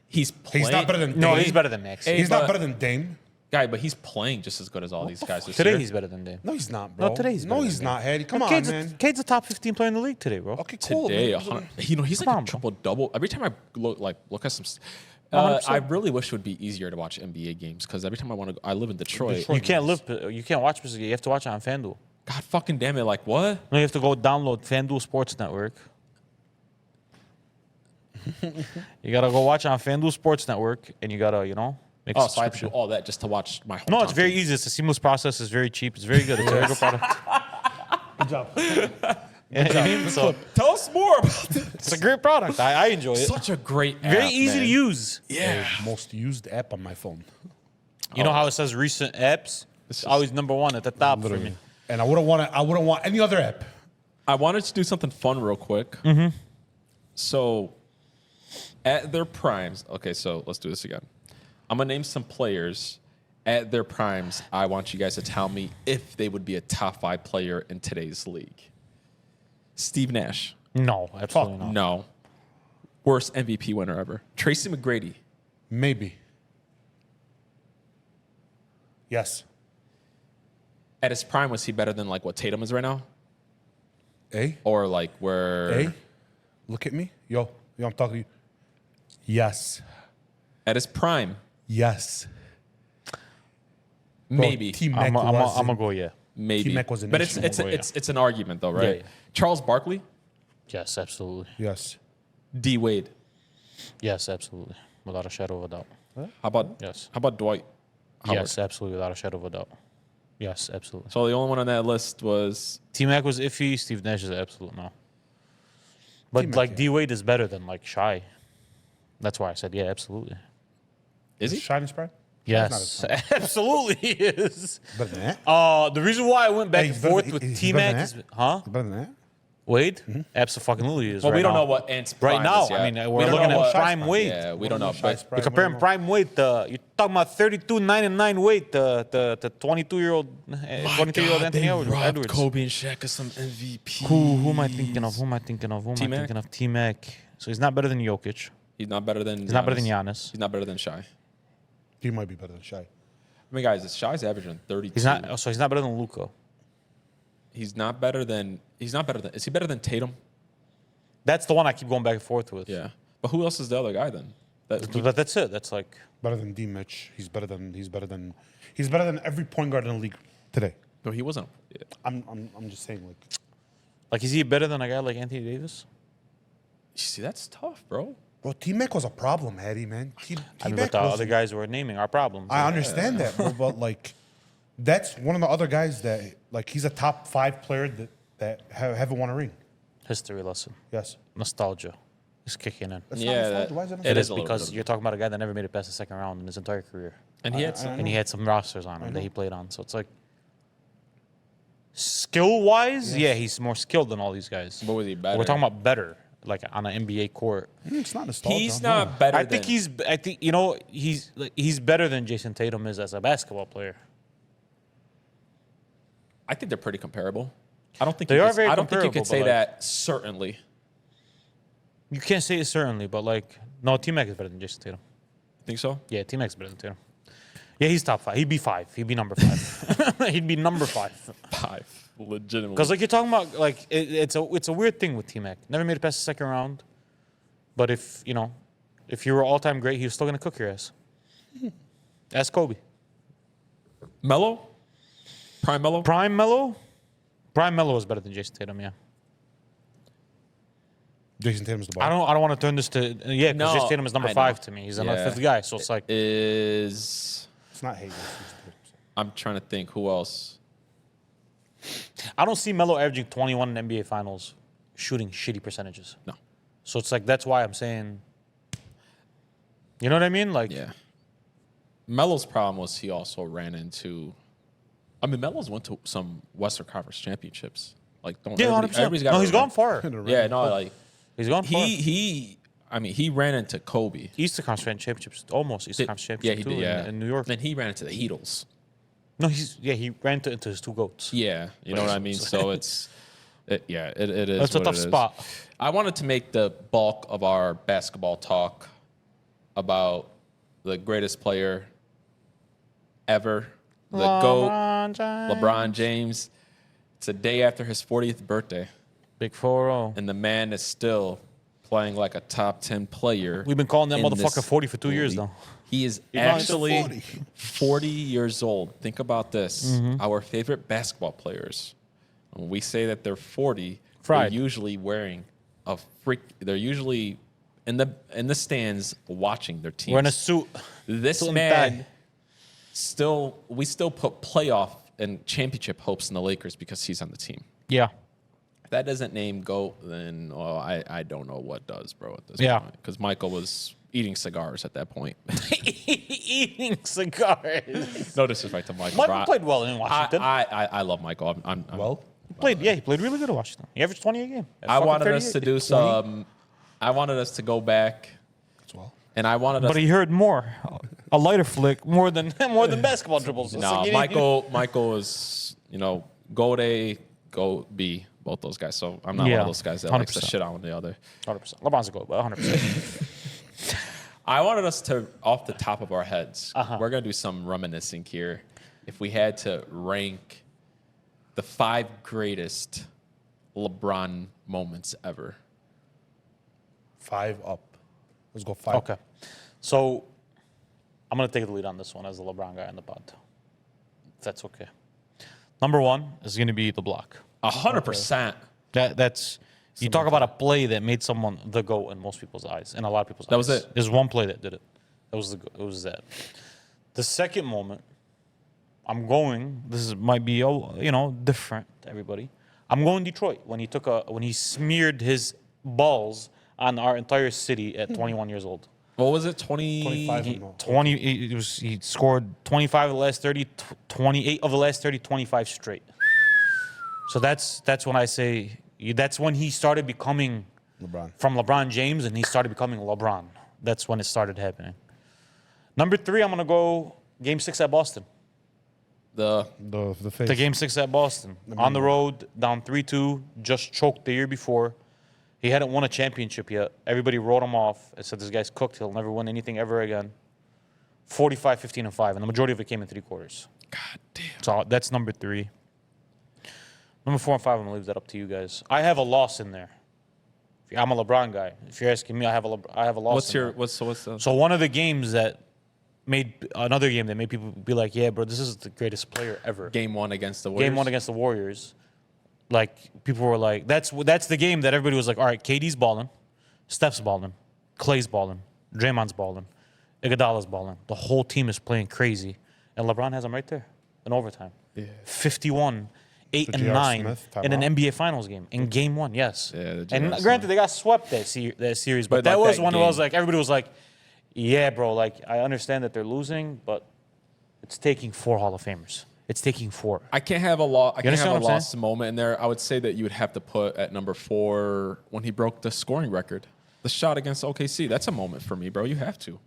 He's playing. He's not better than No, Dame. he's better than Maxey. Hey, He's not but- better than Dame. guy, but he's playing just as good as all these guys this Today year. he's better than Dame. No, he's not, bro. No, today he's no, better he's than not, Hattie. Come on, Cade's man. Cade's a top 15 player in the league today, bro. Okay, cool. Today, man. he's like Come a on, bro. triple double. Every time I look at some. 100%. I really wish it would be easier to watch NBA games because every time I want to, I live in Detroit. You can't you can't watch this. You have to watch it on FanDuel. God fucking damn it! Like what? No, you have to go download FanDuel Sports Network. You gotta go watch it on FanDuel Sports Network, and you gotta, make a Oh, so I have to do subscription. all that just to watch my hometown No, it's very team. easy. It's a seamless process. It's very cheap. It's very good. It's a very good product. Good job. You know what I mean? So Tell us more about this. it's a great product. I enjoy it. Such a great app, Very easy to man. use. Yeah. Most used app on my phone. You know how it says recent apps? It's always number one at the top for me. And I wouldn't want any other app. I wanted to do something fun real quick. So, at their primes, okay, so let's do this again. I'm going to name some players at their primes. I want you guys to tell me if they would be a top 5 player in today's league. Steve Nash. No, absolutely not. No. Worst MVP winner ever. Tracy McGrady. Maybe. Yes. At his prime, was he better than like what Tatum is right now? Or like where look at me. Yo, I'm talking to you. Yes. at his prime, Yes. maybe. I'm gonna go yeah. Maybe. T-Mac was an but issue. it's an argument though, right? Yeah. Charles Barkley, Yes, absolutely. Yes. D Wade. Yes, absolutely. Without a shadow of a doubt. How about Yes. How about Dwight Howard? Yes, absolutely. Without a shadow of a doubt. Yes, absolutely. So the only one on that list was T-Mac was iffy. Steve Nash is an absolute no. But T-Mac, like yeah. D-Wade is better than like Shy. That's why I said yeah, absolutely. is he? Shining Sprite? Yes, absolutely he is. Better than that? The reason why I went back Hey, and he's better forth than- with he's T-Mac better is, than huh? Better than that? Wade? Absolutely is. Well, right we don't now. know what Ant's Right prime now, is yet. I mean, We we're don't looking know at what- prime Wade. Yeah, we don't know. Shy But Sprite, You're comparing we don't know. prime Wade. You're talking about 32, 9 and 9 Wade. The 22-year-old, 22-year-old Anthony Edwards. Kobe and Shaq as some MVP. Who am I thinking of? Who am I thinking of? Who am I T-Mac? thinking of? T-Mac. So he's not better than Jokic. He's not better than. He's not better than Giannis. He's not better than Shy. He might be better than Shy. I mean, guys, Shy's averaging 32. He's not. So he's not better than Luka. He's not better than. He's not better than. Is he better than Tatum? That's the one I keep going back and forth with. Yeah. But who else is the other guy then? But that's it. That's like. Better than D Mitch. He's better than every point guard in the league today. No, he wasn't. Yeah. I'm just saying, Like, is he better than a guy like Anthony Davis? You see, that's tough, bro. bro, T-Mac was a problem, Hattie, man. I mean, T-Mac but the was- other guys we're naming are problems. I understand that, bro, but like, that's one of the other guys that like he's a top 5 player that haven't won a ring. History lesson. Yes. Nostalgia is kicking in. That's Yeah, not nostalgia. that- Why is that it It nostalgia? is is a little because bit. you're talking about a guy that never made it past the second round in his entire career. And he had some. And he had some rosters on him that he played on. So it's like, skill-wise, yeah, he's more skilled than all these guys. What was he better? We're talking about better, like on an NBA court. It's not nostalgia. He's no. not better. I think he's better than Jason Tatum is as a basketball player. I think they're pretty comparable. I don't think They you are could, very I don't think you comparable, could say but, that certainly. You can't say it certainly, but like, no, T-Mac is better than Jason Tatum. Think so? Yeah, T-Mac's better than Tatum. Yeah, he's top 5. He'd be 5. He'd be number 5. He'd be number 5. 5, legitimately. Because like you're talking about, like it's a weird thing with T-Mac. Never made it past the second round, but if you were all time great, he was still gonna cook your ass. Ask Kobe. Melo, prime Melo. Prime Melo was better than Jason Tatum. Yeah. Jason Tatum's the I bottom. don't want to turn this to because No, Jason Tatum is number I know. 5 to me. He's another Yeah. 5th guy, so it's like Is It's not Hayden. It's Tatum. I'm trying to think who else. I don't see Melo averaging 21 in NBA Finals, shooting shitty percentages. No. So it's like that's why I'm saying. You know what I mean? Like, Yeah. Melo's problem was he also ran into. I mean, Melo's went to some Western Conference championships. Like, don't yeah, 100%. everybody's got. No, he's gone far. Yeah, no, like He's gone far. he ran into Kobe. Eastern Conference championships, almost Eastern Conference Yeah, championship he too, did. Yeah, in New York. Then he ran into the Heatles. No, he ran into his 2 goats. Yeah, you know what I mean. So it is. That's a what tough it is. spot. I wanted to make the bulk of our basketball talk about the greatest player ever, the GOAT, LeBron James. It's a day after his 40th birthday, Big 4-0. and the man is still playing like a top 10 player. We've been calling that in motherfucker this 40 for 2 years league. now. He is finally actually 40. 40 years old. Think about this. Mm-hmm. Our favorite basketball players, when we say that they're 40, Fried. they're usually wearing a freak. They're usually in the stands watching their teams. We're in a suit. This suit and man tie. we still put playoff and championship hopes in the Lakers because he's on the team. Yeah. If that doesn't name GOAT, then I don't know what does, bro, at this Yeah. point. Because Michael was eating cigars at that point. Eating cigars. No disrespect to Michael. Michael bro. played well in Washington. I love Michael. I'm Well, He played really good in Washington. He averaged 20 a game. At I fucking wanted us to 38. do some. I wanted us to go back, as well. and I wanted us. But he heard more. A lighter flick more than basketball dribbles. It's No, like, Michael is go A, go B, both those guys. So I'm not one Yeah, of those guys that likes to 100%. shit on the other. 100%. LeBron's a goat, but 100%. I wanted us to, off the top of our heads, Uh-huh. we're gonna do some reminiscing here. If we had to rank the 5 greatest LeBron moments ever. 5 up. Let's go 5. Okay. So I'm going to take the lead on this one as the LeBron guy in the pod. If that's okay. Number 1 is going to be the block. 100%. That's you talk about a play that made someone the GOAT in most people's eyes, in a lot of people's eyes. That was it. There's one play that did it. It was that. The second moment, might be different to everybody. I'm going Detroit when he smeared his balls on our entire city at 21 years old. What was it? 20. 25 He, and all. 20 he scored 25 of the last 30, 28 of the last 30, 25 straight. So that's when I say that's when he started becoming LeBron. from LeBron James and he started becoming LeBron. That's when it started happening. Number 3, I'm going to go Game 6 at Boston. The face. The Game 6 at Boston. On the road, down 3-2, just choked the year before. He hadn't won a championship yet. Everybody wrote him off and said, this guy's cooked. He'll never win anything ever again. 45, 15, and 5. And the majority of it came in 3 quarters. God damn. So that's number 3. Number 4 and 5, I'm going to leave that up to you guys. I have a loss in there. I'm a LeBron guy. If you're asking me, I have a loss What's in your there. what's the So one of the games that made another game that made people be like, yeah, bro, this is the greatest player ever. game 1 against the Warriors? Game 1 against the Warriors. Like, people were like, that's the game that everybody was like, all right, KD's balling, Steph's balling, Clay's balling, Draymond's balling, Iguodala's balling. The whole team is playing crazy. And LeBron has them right there in overtime. Yeah. 51, 8 The and J.R. 9 Smith in an timeout. NBA Finals game. In game 1, yes. Yeah, the J.R. And Smith. granted, they got swept that series, but But that like was that one where I was game. like, everybody was like, yeah, bro, like, I understand that they're losing, but it's taking 4 Hall of Famers. It's taking 4. I can't have a loss. I can't understand have a what I'm lost moment in there. I would say that you would have to put at number 4 when he broke the scoring record, the shot against OKC. That's a moment for me, bro. You have to.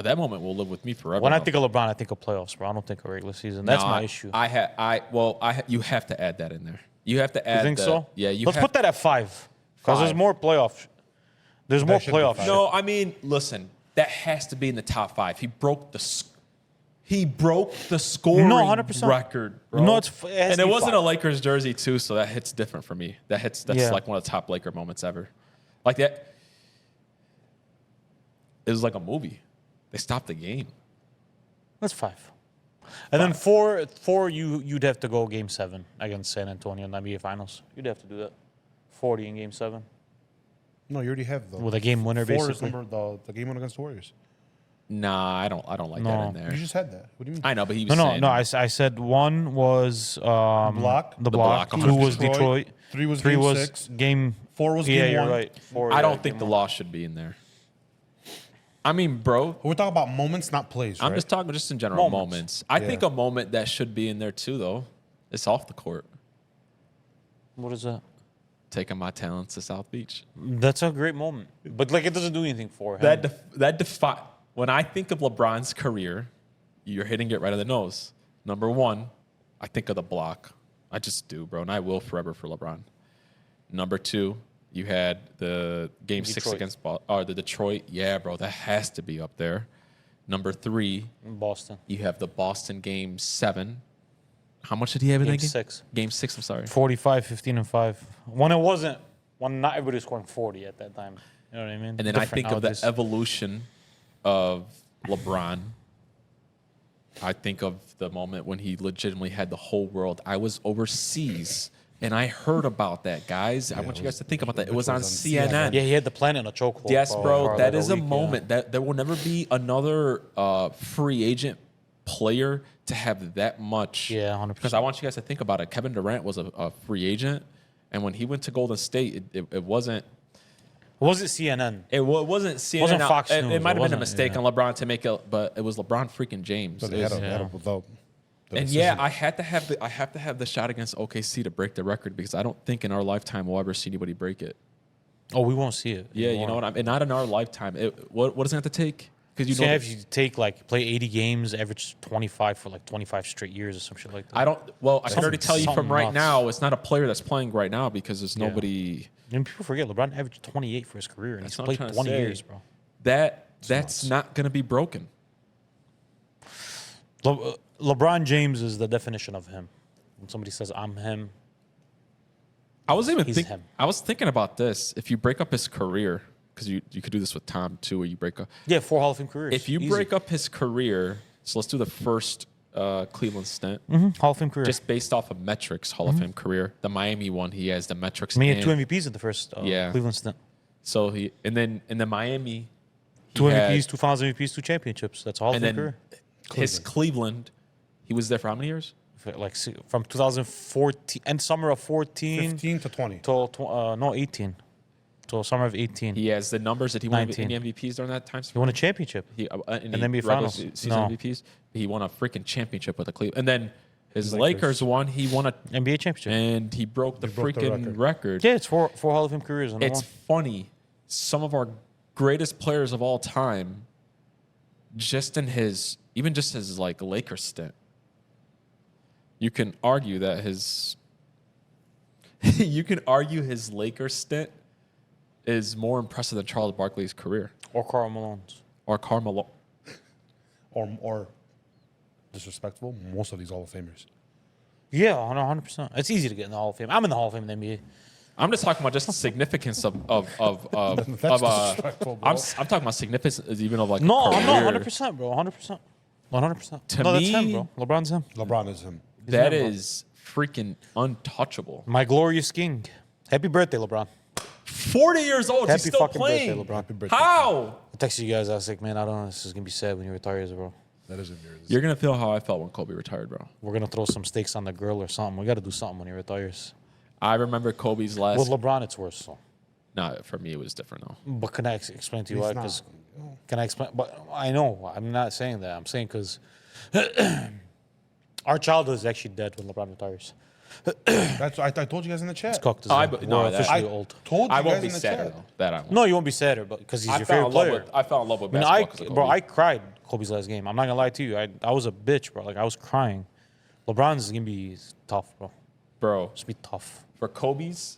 That moment will live with me forever. When I bro. think of LeBron, I think of playoffs, bro. I don't think of regular season. That's No, my issue. You have to add that in there. You have to add. You think so? Yeah, you. Let's have, put that at 5 because there's 5. more playoff. There's more should be playoff. 5. shit. No, I mean, listen. That has to be in the top 5. He broke the scoring 100%. record, bro. No, it has and to it be wasn't 5. a Lakers jersey too, so that hits different for me. That's Yeah. like one of the top Laker moments ever. Like that. It was like a movie. They stopped the game. That's 5. And then 4, you'd have to go Game 7 against San Antonio in the NBA Finals. You'd have to do that. 40 in Game 7. No, you already have the With a game winner, four is basically. number the game winner against the Warriors. Nah, I don't like No. that in You there. just had that. What do you mean? I know, but he No, was saying I said one was Block. the The block. block, Two was 100%. Detroit. Three was Three game was 6. game. 4 was Yeah, game you're 1. right. Four, I yeah, don't think game the one. loss should be in there. I mean, bro, We're talking about moments, not plays, right? I'm just talking just in general Moments. moments. I Yeah. think a moment that should be in there too, though, is off the court. What is that? Taking my talents to South Beach. That's a great moment, but like it doesn't do anything for him. When I think of LeBron's career, you're hitting it right on the nose. Number one, I think of the block. I just do, bro, and I will forever for LeBron. Number two, you had the game 6 Detroit. against the Detroit. Yeah, bro, that has to be up there. Number three, in Boston. you have the Boston game 7. How much did he have in Game that game? 6. Game 6, I'm sorry. 45, 15, and 5. When it wasn't, when not everybody was scoring 40 at that time. You know what I mean? And then I Different think nowadays. of the evolution of LeBron. I think of the moment when he legitimately had the whole world. I was overseas and I heard about that, guys. I want you guys to think about that. It was on CNN. Yeah, he had the planet in a chokehold. Yes, for bro. like That is a week, yeah. moment that there will never be another free agent player to have that much. Yeah, 100%. Because I want you guys to think about it. Kevin Durant was a free agent, and when he went to Golden State, it wasn't. Was it CNN? It wasn't CNN. Wasn't Fox It News. might have been a wasn't, mistake yeah. on LeBron to make it, but it was LeBron freaking James. So It they had was- the and decision. yeah, I have to have the shot against OKC to break the record because I don't think in our lifetime we'll ever see anybody break it. Oh, we won't see it. Yeah, you know what I'm. And not in our lifetime. What does it have to take? Because you So know, if you take like play 80 games, average 25 for like 25 straight years or some shit like that. I don't. Well, I can already tell you from something right nuts. now, it's not a player that's playing right now because there's nobody. And people forget LeBron averaged 28 for his career, and That's he's what I'm played trying to 20 say. years, bro. That's nuts. not going to be broken. LeBron James is the definition of him. When somebody says I'm him, I was even He's think, him. I was thinking about this. If you break up his career, because you could do this with Tom too, where you break up. yeah, 4 Hall of Fame careers. If you Easy. break up his career, so let's do the first Cleveland stint, Hall of Fame career, just based off of metrics, Hall of Fame career. The Miami one, he has the metrics. I mean, he had and- 2 MVPs in the first Yeah. Cleveland stint. So he and then in the Miami, he 2 had- MVPs, 2 Finals MVPs, 2 championships. That's Hall of and Fame then career. his Cleveland, he was there for how many years? Like from 2014 and summer of 14 15 to 20. till 18. Till summer of 18. He has the numbers that he won 19. any MVPs during that time. He won a championship. He, And NBA Finals. season No. MVPs. He won a freaking championship with the Cleveland. And then his Lakers. Lakers won. He won a NBA championship. and he broke the broke the freaking record. record. Yeah, it's four Hall of Fame careers. And It's funny. Some of our greatest players of all time, just in his like Lakers stint, you can argue that his Lakers stint is more impressive than Charles Barkley's career or Karl Malone's. or Carmelo. Or disrespectful, most of these Hall of Famers. Yeah, 100%. It's easy to get in the Hall of Fame. I'm in the Hall of Fame in the NBA. I'm just talking about just the significance of That's disrespectful, bro. I'm talking about significance even of like No, a I'm not career. 100%, bro. 100%. 100%. To no, that's me- him, bro. LeBron's him. LeBron is him. That him, bro. is freaking untouchable. My glorious king. Happy birthday, LeBron. 40 years old, Happy he's still fucking playing. birthday, LeBron. Happy birthday. How? I texted you guys. I was like, man, I don't know. This is going to be sad when he retires, bro. That isn't yours. You're gonna feel how I felt when Kobe retired, bro. We're going to throw some steaks on the grill or something. We got to do something when he retires. I remember Kobe's last. With LeBron, it's worse, so. No, for me it was different though. But can I explain to you He's why? not. 'Cause- Can I explain? But I know. I'm not saying that. I'm saying because our childhood is actually dead when LeBron retires. That's I told you guys in the chat. It's cooked. I- We're no, that- officially I old. told you I won't guys be in the sadder chat. though. That I won't. No, you won't be sadder, but because he's I your fell favorite in love player. with. I fell in love with I mean, basketball because of Kobe. bro, I cried Kobe's last game. I'm not gonna lie to you. I was a bitch, bro. Like I was crying. LeBron's gonna be tough, bro. Bro, It's gonna be tough. for Kobe's,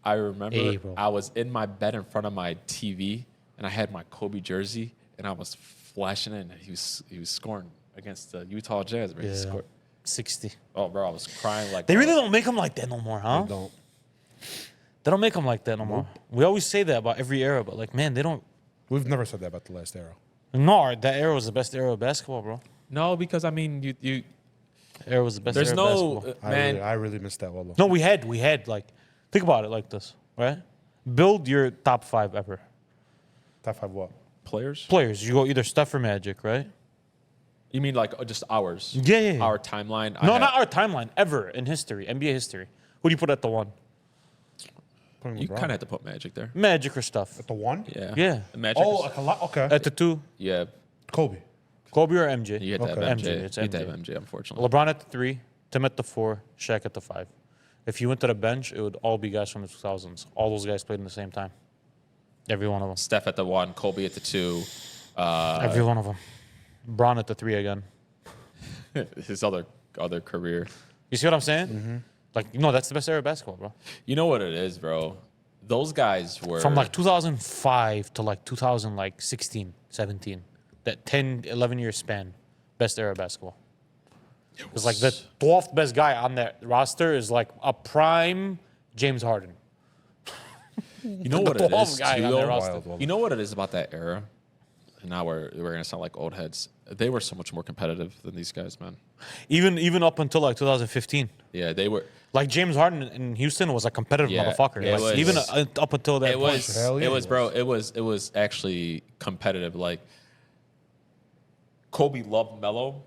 I remember Hey, bro. I was in my bed in front of my TV and I had my Kobe jersey and I was flashing it and he was scoring against the Utah Jazz. Bro. He Yeah. scored. 60. Oh, bro, I was crying like. They really don't make them like that no more, huh? Don't. They don't make them like that no more. We always say that about every era, but like, man, they don't. We've never said that about the last era. No, that era was the best era of basketball, bro. No, because I mean, you. Era was the best There's era of no basketball. man. I really missed that. Wallah. No, we had like, think about it like this, right? Build your top 5 ever. Top 5 what? Players? Players. You go either Steph or Magic, right? You mean like just ours? Yeah. Our timeline? No, not our timeline. Ever in history. NBA history. Who do you put at the 1? Putting You LeBron. kind of had to put Magic there. Magic or Steph? At the 1? Yeah. Yeah. Magic. Oh, is- like a lot. Okay. At the 2, yeah. Kobe. Kobe or MJ? You had to have Okay. MJ. MJ, it's You had to MJ. have MJ, unfortunately. LeBron at the 3, Tim at the 4, Shaq at the 5. If you went to the bench, it would all be guys from the 2000s. All those guys played in the same time. Every one of them. Steph at the 1, Kobe at the 2. Every one of them. Bron at the 3 again. His other career. You see what I'm saying? Like, that's the best era of basketball, bro. You know what it is, bro? Those guys were From like 2005 to like 2016, 17. That 10, 11-year span, best era of basketball. It's like the 12th best guy on that roster is like a prime James Harden. You know what it 12th is, guy too, on though? their roster. You know what it is about that era? And now we're gonna sound like old heads. They were so much more competitive than these guys, man. Even up until like 2015. Yeah, they were. Like James Harden in Houston was a competitive Yeah, motherfucker. it Like, was- even up until that It point. was. Hell yeah, It was, it bro. It was actually competitive. Like Kobe loved Melo,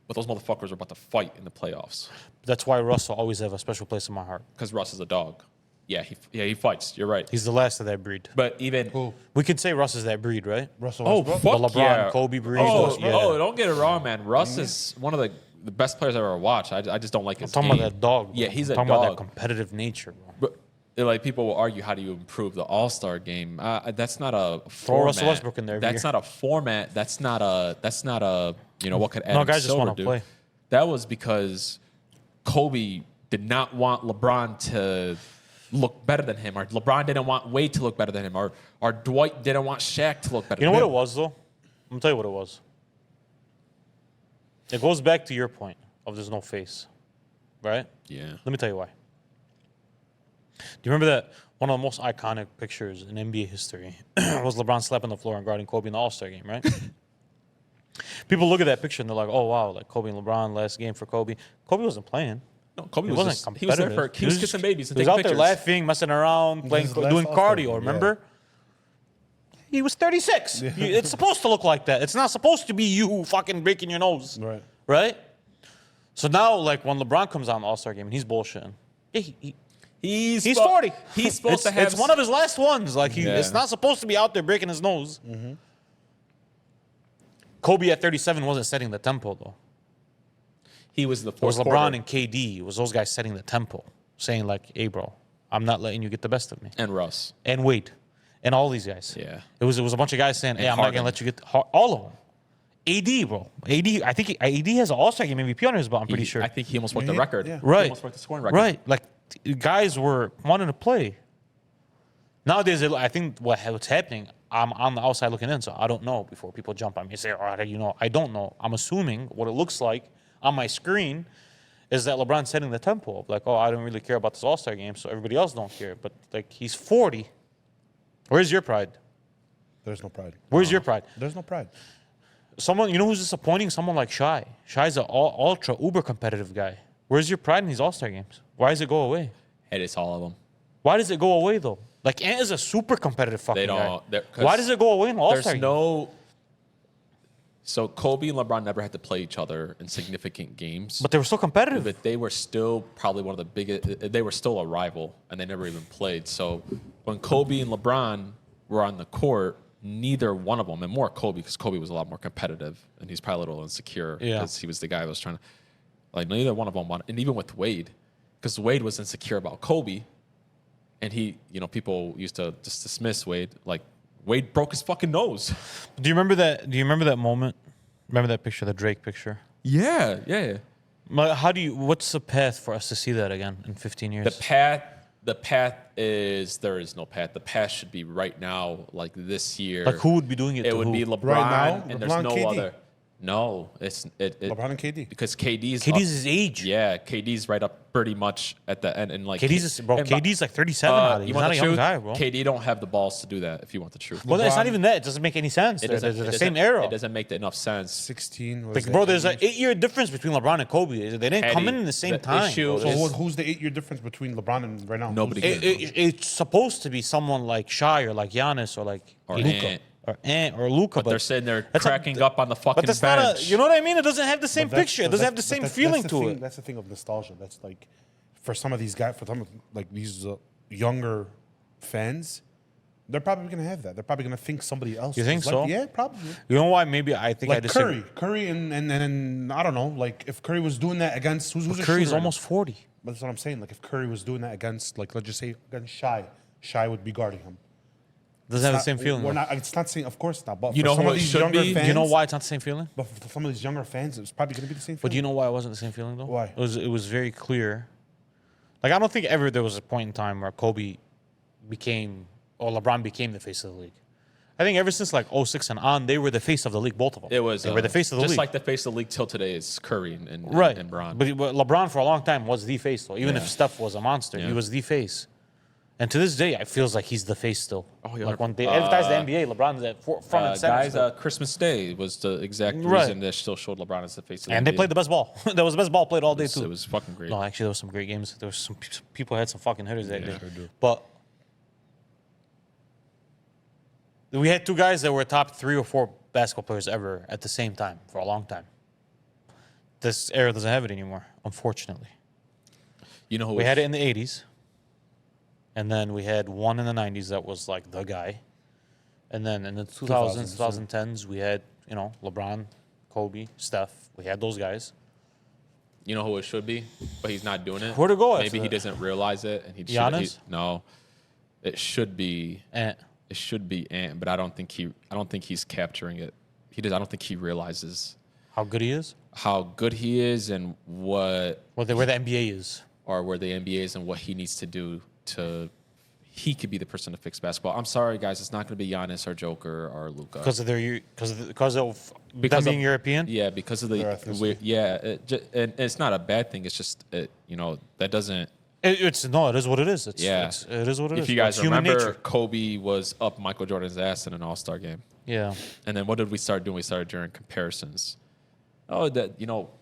but those motherfuckers were about to fight in the playoffs That's why Russ will always have a special place in my heart. because Russ is a dog. Yeah, he fights. You're right. He's the last of that breed. But even Who? We could say Russ is that breed, right? Russell oh Westbrook? fuck The LeBron, yeah. Kobe breed. Oh, Yeah. don't get it wrong, man. Russ is one of the best players I've ever watched. I just don't like his I'm talking game. about that dog. Bro. Yeah, he's I'm a talking about that dog. competitive nature, bro. But like people will argue, how do you improve the All Star game? That's not a format. Russell Westbrook in there every That's year. not a format. That's not a what could Adam guys just Silver wanna do? play. That was because Kobe did not want LeBron to look better than him, or LeBron didn't want Wade to look better than him, or Dwight didn't want Shaq to look better. You know than what him. it was, though? I'm gonna tell you what it was. It goes back to your point of there's no face, right? Yeah. Let me tell you why. Do you remember that one of the most iconic pictures in NBA history was LeBron slapping the floor and guarding Kobe in the All-Star game, right? People look at that picture and they're like, "Oh wow, like Kobe and LeBron, last game for Kobe." Kobe wasn't playing. No, Kobe He was wasn't just, competitive. he was there for he was kissing babies and He was taking out pictures. there laughing, messing around, playing, his last doing All-Star cardio. game, Remember? He was 36. It's supposed to look like that. It's not supposed to be you fucking breaking your nose. Right. Right? So now, like, when LeBron comes out in the All-Star game and he's bullshitting, yeah, he's 40. He's supposed to have. It's one of his last ones. Like, Yeah. it's not supposed to be out there breaking his nose. Kobe at 37 wasn't setting the tempo, though. He was the It was fourth LeBron quarter. and KD. It was those guys setting the tempo, saying, like, hey, bro, I'm not letting you get the best of me. and Russ. And Wade. And all these guys. Yeah. It was a bunch of guys saying, hey, And I'm not Harden. going to let you get all of them. AD, bro. I think AD has an All-Star game MVP on his belt, I'm pretty sure. I think he almost broke the Yeah, record. yeah. He Right. almost broke the scoring record. Right. Like, guys were wanting to play. Nowadays, I think what's happening, I'm on the outside looking in, so I don't know before people jump on me and say, all right, I don't know. I'm assuming what it looks like on my screen is that LeBron's setting the tempo. Like, oh, I don't really care about this All-Star game, so everybody else don't care. But, like, he's 40. Where's your pride? There's no pride. Where's your pride? There's no pride. Someone, you know who's disappointing? Someone like Shai. Shai's an ultra, uber competitive guy. Where's your pride in these All-Star games? Why does it go away? And it's all of them. Why does it go away, though? Like, Ant is a super competitive fucking They don't. guy. they're- 'cause Why does it go away in the All-Star There's game? no. So Kobe and LeBron never had to play each other in significant games, But they were so competitive. but they were still probably one of the biggest. They were still a rival, and they never even played. So when Kobe and LeBron were on the court, neither one of them, and more Kobe, because Kobe was a lot more competitive, and he's probably a little insecure Yeah. because he was the guy who was trying to. Like neither one of them wanted, and even with Wade, because Wade was insecure about Kobe, and he, people used to just dismiss Wade. Like Wade broke his fucking nose. Do you remember that? Do you remember that moment? Remember that picture, the Drake picture? Yeah, yeah. What's the path for us to see that again in 15 years? The path is there is no path. The path should be right now, like this year. Like, who would be doing it It to would who? be LeBron, Right now, and there's LeBron, no KD. other. No, LeBron and KD. because KD's KD's his age. Yeah, KD's right up pretty much at the end, and like KD's like 37 now. He's you want not the a young truth? guy, bro. KD don't have the balls to do that. If you want the truth, Well, it's not LeBron- even that. It doesn't make any sense. They're the same era. It doesn't make enough sense. 16. Like, bro, there's an 8-year difference between LeBron and Kobe. They didn't come Eddie, in the same the time. issue bro. So who's the 8-year difference between LeBron and right now? Nobody Who's- cares. It's supposed to be someone like Shai or like Giannis or like Or Luka Ant. or Ant or Luka. But they're sitting there that's a- cracking up on the fucking But that's bench. not a. You know what I mean? It doesn't have the same But that's- picture. It but doesn't have the that's- same but feeling that's the to thing- it. That's the thing of nostalgia. That's like, for some of these guys, for some of like these younger fans, they're probably gonna have that. They're probably gonna think somebody else. You think is so? Like, yeah, probably. You know why? Maybe I think I Like disagree. Curry, and I don't know. Like if Curry was doing that against who's a Curry's shooter right almost 40. now? But that's what I'm saying. Like if Curry was doing that against, like let's just say against Shai would be guarding him. Doesn't have the Not- same feeling. We're though. not. It's not saying. Of course not. But You for know some who of it these should younger be? fans, You know why it's not the same feeling? But for some of these younger fans, it's probably gonna be the same. But do you feeling. know why it wasn't the same feeling though? Why? It was very clear. Like I don't think ever there was a point in time where Kobe became or LeBron became the face of the league. I think ever since like 06 and on, they were the face of the league, both of them. It was they were the face of the just league. like the face of the league till today is Curry and right. and Bron. But LeBron for a long time was the face though. Even Yeah. if Steph was a monster, he Yeah. was the face. And to this day, it feels like he's the face still. Oh, yeah. Like when they advertise the NBA, LeBron's at front and center. Guys, still. Christmas Day was the exact Right. reason that still showed LeBron as the face of the And they NBA. played the best ball. That was the best ball played all day too. It was fucking great. No, actually, there was some great games. There was some people had some fucking hitters that day. sure do. But we had two guys that were top 3 or 4 basketball players ever at the same time for a long time. This era doesn't have it anymore, unfortunately. You know who We had it in the 80s. And then we had one in the 90s that was like the guy. And then in the 2000s, 2010s, we had, LeBron, Kobe, Steph. We had those guys. You know who it should be, but he's not doing it. Where to go after Maybe he that? doesn't realize it, and he Giannis? should. No, it should be. And It should be Ant, but I don't think he's capturing it. I don't think he realizes how good he is, how good he is and where where the NBA is. the NBA is and what he needs to do to. He could be the person to fix basketball. I'm sorry, guys. It's not going to be Giannis or Joker or Luka. Because of them being European? Yeah, because of Their the ethnicity. and it's not a bad thing. It's just that doesn't. It is what it is. It Yeah. is what it is. If you guys It's human remember, nature. Kobe was up Michael Jordan's ass in an All-Star game. Yeah. And then what did we start doing? We started doing comparisons. Oh,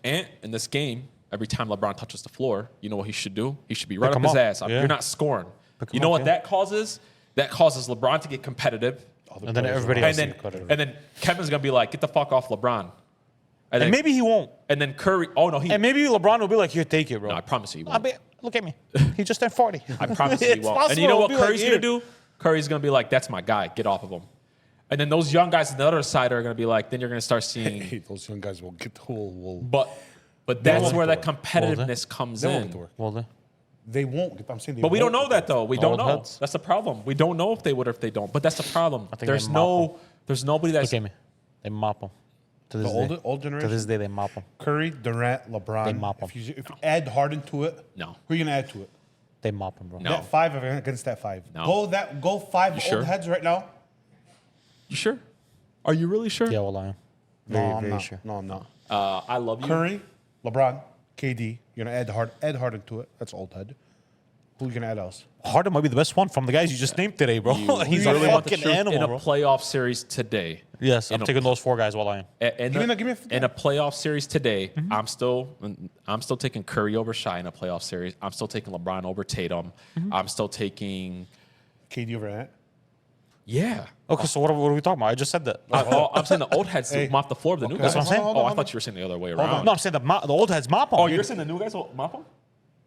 Ant in this game, every time LeBron touches the floor, you know what he should do? He should be right Pick up him his up. ass. Yeah. You're not scoring. Pick You him know up, what yeah. that causes? That causes LeBron to get competitive. And then everybody And else then, to cut it. and then Kevin's going to be like, get the fuck off LeBron. And then, maybe he won't. and then Curry, oh no, And maybe LeBron will be like, here, take it, bro. no, I promise you he I won't. bet, look at me. He just turned 40. I promise you he It's won't. possible And you know what it'll be like, Curry's going to do? Curry's going to be like, that's my guy. Get off of him. And then those young guys on the other side are going to be like, then you're going to start seeing. Hey, those young guys will get the whole. But that's won't where do that it. competitiveness comes They won't in. get to work. Well, then. They won't. I'm saying they But we don't won't know get that though. We don't Old know. heads. That's the problem. We don't know if they would or if they don't. But that's the problem. think There's they mop there's nobody that's Look at me. They mop him. To this The day. old To generation? this day, they mop him. Curry, Durant, LeBron. They mop 'em. If you add Harden to it, No. who are you gonna add to it? They mop him, bro. No. That 5 against that 5. No. Go 5 old sure? heads right now. You sure? Are you really sure? Yeah, well, I am. No, Very, I'm very not. sure. No, I'm not. I love you. Curry, LeBron, KD. You're gonna add Harden to it. That's old head. Who you gonna add else? Harden might be the best one from the guys you just named today, bro. He's a really want the fucking truth animal, in a bro. playoff series today. Yes, I'm in a- taking those 4 guys while I am. In a playoff series today, Mm-hmm. I'm still taking Curry over Shai in a playoff series. I'm still taking LeBron over Tatum. Mm-hmm. I'm still taking KD over Ant. yeah. Okay, so what are we talking about? I just said that. I'm saying the old heads Hey. mop the floor of the new Okay. guys. That's what I'm saying. Oh, I thought you were saying the other way around. No, I'm saying the old heads mop him. Oh, you're saying the new guys will mop them?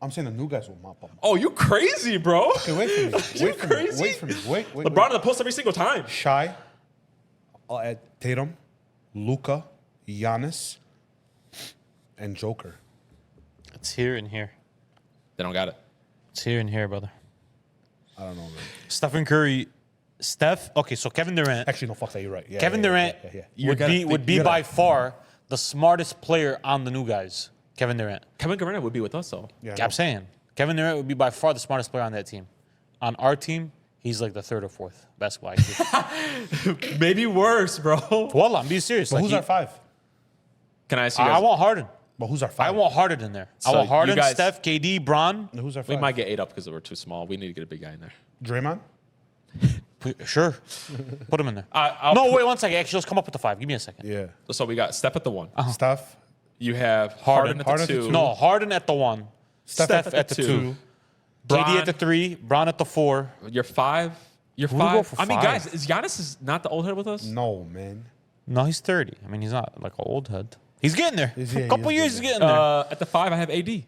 I'm saying the new guys will mop them. Oh, you crazy, bro. Okay, wait for me. You Wait for me. crazy? Wait for me. Wait. LeBron in the post every single time. Shy. I'll add Tatum, Luka, Giannis, and Joker. It's here and here. They don't got it. It's here and here, brother. I don't know, man. Stephen Curry. Okay, so Kevin Durant. Actually, no, fuck that. You're right. Yeah, Kevin yeah, Durant yeah, yeah. would be by far the smartest player on the new guys. Kevin Durant. Kevin Durant would be with us though. Yeah, I'm saying Kevin Durant would be by far the smartest player on that team. On our team, he's like the 3rd or 4th basketball IQ. Maybe worse, bro. Well, I'm being serious. But Like who's our 5? Can I ask you I guys? want Harden. But who's our I five? want Harden in there. I So want Harden, you guys- Steph, KD, Bron. Who's our we five? might get 8 up because we're too small. We need to get a big guy in there. Draymond? Sure. Put him in there. I'll no, put- wait 1 second. Actually, let's come up with the 5. Give me a second. Yeah. So we got Steph at the 1. Steph? You have Harden at Harden the at 2. the No, Harden at the 1. Steph, at the 2. Bron- KD at the 3. Bron at the 4. You're 5. You're Who do we go 5. for I mean, 5? guys, is Giannis not the old head with us? No, man. No, he's 30. I mean, he's not like an old head. He's getting there. Yeah, A he couple is years, he's getting getting there. At the 5, I have AD.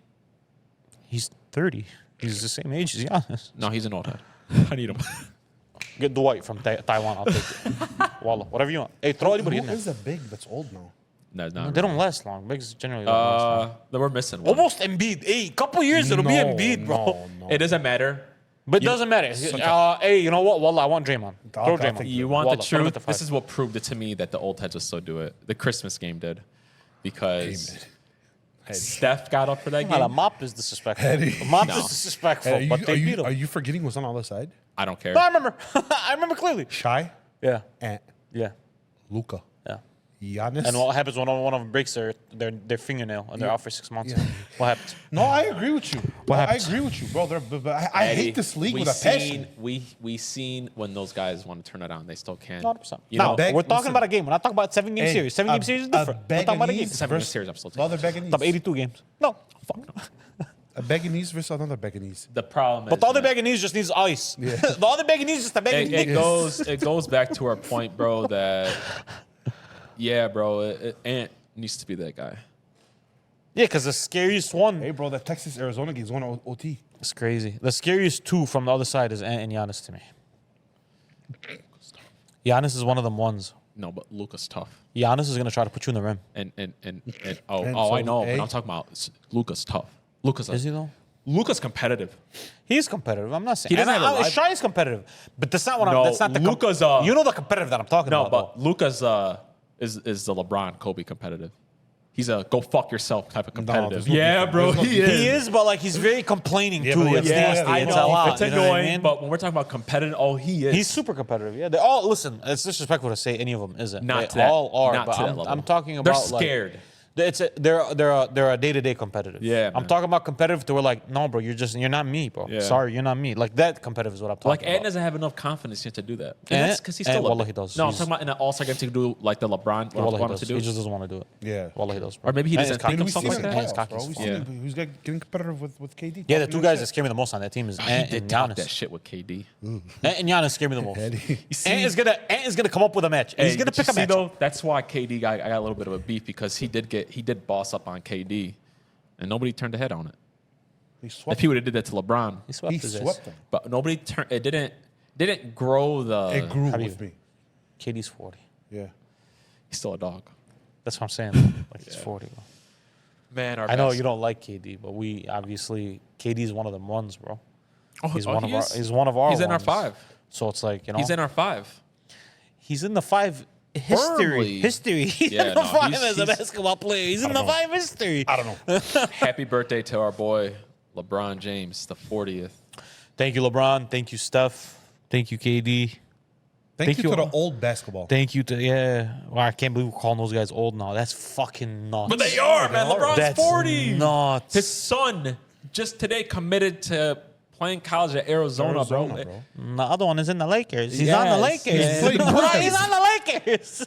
He's 30. He's the same age as Giannis. No, he's an old head. I need him. Get Dwight from Taiwan. I'll take it. Wallah, whatever you want. Hey, throw anybody in Who there. is a big that's old now? No, no. They don't last long. Bigs generally don't last long. We're missing one. Almost Embiid. Hey, couple years it'll be Embiid, bro. No. It doesn't matter. But it doesn't matter. Hey, you know what? Wallah, I want Draymond. Throw I'll Draymond. take You want Wallah, the put him at truth? the This 5. is what proved it to me that the old heads will still do it. The Christmas game did. Because Steph got up for that Nah, the game. mop is disrespectful. Eddie. The mop No. is disrespectful, Hey, but they beat him. are you forgetting what's on the other side? I don't care. No, I remember. I remember clearly. Shy, Yeah. Ant, Yeah. Luca, Yeah. Giannis. And what happens when one of them breaks their fingernail and they're out for 6 months? Yeah. What happens? No, I agree with you. What I happens? agree with you, bro. But I Eddie, hate this league we with a passion. We seen when those guys want to turn it on, they still can. 100%. You No, know, beg- we're talking listen. about a game. We're not talking about 7-game Hey, series. 7-game series is different. We're talking about a game. Beganese 7-game versus series, I'm still the other Beganese. Top 82 games. No. Fuck no. A Beganese versus another Beganese. the problem But is the other that Beganese just needs ice. The other Beganese is just a Beganese. it goes back to our point, bro, that yeah, bro, Ant needs to be that guy. Yeah, because the scariest one. Hey, bro, that Texas Arizona game's going to OT. It's crazy. The scariest two from the other side is Ant and Giannis to me. Giannis is one of them ones. No, but Luka's tough. Giannis is gonna try to put you in the rim. And And I so, know, hey. but I'm talking about Luka's tough. Is he though? Luka's competitive. He's competitive. I'm not saying. He doesn't have a life- Shy is competitive, but that's not what No, I'm. That's not the. Luka's, you know the competitive that I'm talking No, about. but Luka's is the LeBron Kobe competitive. He's a go fuck yourself type of competitive. there's no yeah, difference. bro, There's no he difference. is. He is, but like he's very complaining Yeah, too. but It's yeah, nasty. I It's know a lot. it's you know what I annoying, mean? but when we're talking about competitive, he is. He's super competitive. Yeah, they all listen. It's disrespectful to say any of them isn't. Not They to that- all are. not but to that I'm, level. I'm talking They're about like, scared. They're a day-to-day competitive. Yeah, I'm man. talking about competitive to where like, no, bro, you're not me, bro. Yeah. Sorry, you're not me. Like that competitive is what I'm talking Like about. Ant doesn't have enough confidence yet to do that. And Ant- that's because he's Ant, still. wallah, he does. No, I'm He's- talking about in an All-Star game to do like the LeBron. Wallah, he What does. to do. He just doesn't want to do it. Yeah. Wallah, he does. Bro. Or maybe he Ant doesn't is cocky. think We've something seen like him in that. the Ant is playoffs, cocky. bro. We've Yeah. seen him. Who's getting competitive with KD. Yeah, the talking two that guys that shit. scare me the most on that team is He Ant did and talk Giannis. that shit with KD. Ant and Giannis scare me the most. Eddie. Ant is gonna come up with a match. He's gonna Did you pick a see, match. though, that's why KD got a little bit of a beef because he did boss up on KD, and nobody turned a head on it. He swept If he would have did that to LeBron, He swept He his ass. swept them. but nobody turned. It didn't grow the. It grew Habib. with me. KD's 40. Yeah. He's still a dog. That's what I'm saying. Though. Like he's 40. Bro. Man, I know you don't like KD, but we obviously KD's one of them ones, bro. He's one of our. He's one of our. He's in our ones. 5. So it's like He's in our 5. He's in the 5 history. Firmly. History. He's Yeah, in the no, 5 he's- as a he's- basketball player. He's in the don't know. 5 history. I don't know. Happy birthday to our boy LeBron James, the 40th. Thank you, LeBron. Thank you, Steph. Thank you, KD. Thank you you to the all. old basketball. Thank you to Well, I can't believe we're calling those guys old now. That's fucking nuts. But they are, man. LeBron's That's 40. nuts. His son just today committed to playing college at Arizona, bro. bro. The other one is in the Lakers. He's on the Yes, Lakers. yes. He's on the Lakers.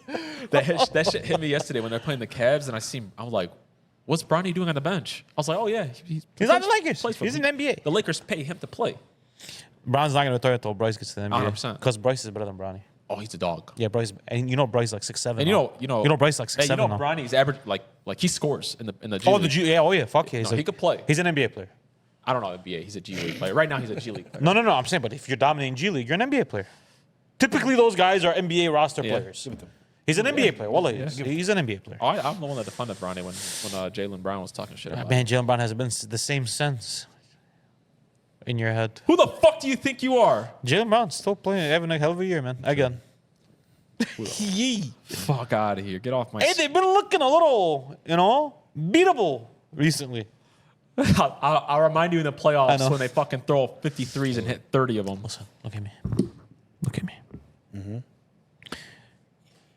That shit hit me yesterday when they're playing the Cavs, and I was like, "What's Bronny doing on the bench?" I was like, "Oh yeah, He's on the Lakers. He's in the NBA. The Lakers pay him to play. Bron's not going to retire until Bryce gets to the NBA. 100%. Because Bryce is better than Bronny. Oh, he's a dog. Yeah, Bryce. And you know Bryce like 6'7". And you know Bryce like 6'7". Hey, you know now. Bronny's average like he scores in the G Oh, League. the G. Yeah, oh yeah. Fuck yeah. No, he could play. He's an NBA player. I don't know NBA. He's a G League player. Right now, he's a G League player. No. I'm saying, but if you're dominating G League, you're an NBA player. Typically, those guys are NBA roster Yeah. players. He's an NBA player. Wallah, he's an NBA player. Oh, I'm the one that defended Bronny when Jaylen Brown was talking shit about him. Man, Jalen Brown hasn't been the same since. In your head, Who the fuck do you think you are? Jalen Brown's still playing, having a hell of a year, man. Again. Yee. Fuck out of here. Get off my. Hey, they've been looking a little, beatable recently. I'll remind you in the I playoffs know. when they fucking throw 53s and hit 30 of them. Listen, look at me. Look at me.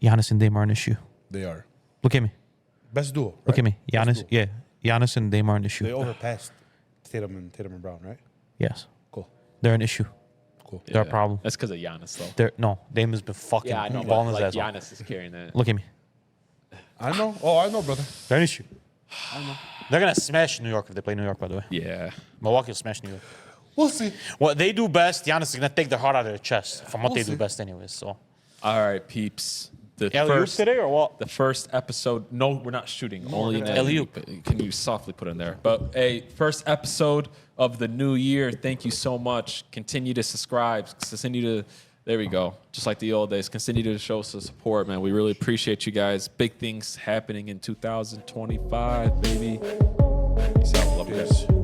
Giannis and Dame are an issue. They are. Look at me. Best duo. Right? Look at me. Best Giannis. duo. Yeah. Giannis and Dame are an They issue. overpassed Tatum and Brown, right? Yes. Cool. They're an issue. Cool. They're a problem. That's because of Giannis, though. No, Dame has been fucking Yeah, I know. balling But his like, ass off. Giannis is carrying that. Look at me. I know. Oh, I know, brother. They're an issue. They're gonna smash New York if they play New York. By the way, Yeah. Milwaukee will smash New York. We'll see. What they do best, Giannis is gonna take their heart out of their chest from what We'll they do see. best, anyways. So, All right, peeps. The alley-oop first today or what? The first episode. No, we're not shooting. Only an alley-oop. alley-oop. Can you softly put in there? But a first episode of the new year. Thank you so much. Continue to subscribe. Continue to. There we go. Just like the old days. Continue to show us the support, man. We really appreciate you guys. Big things happening in 2025, baby. Peace out. Love you guys.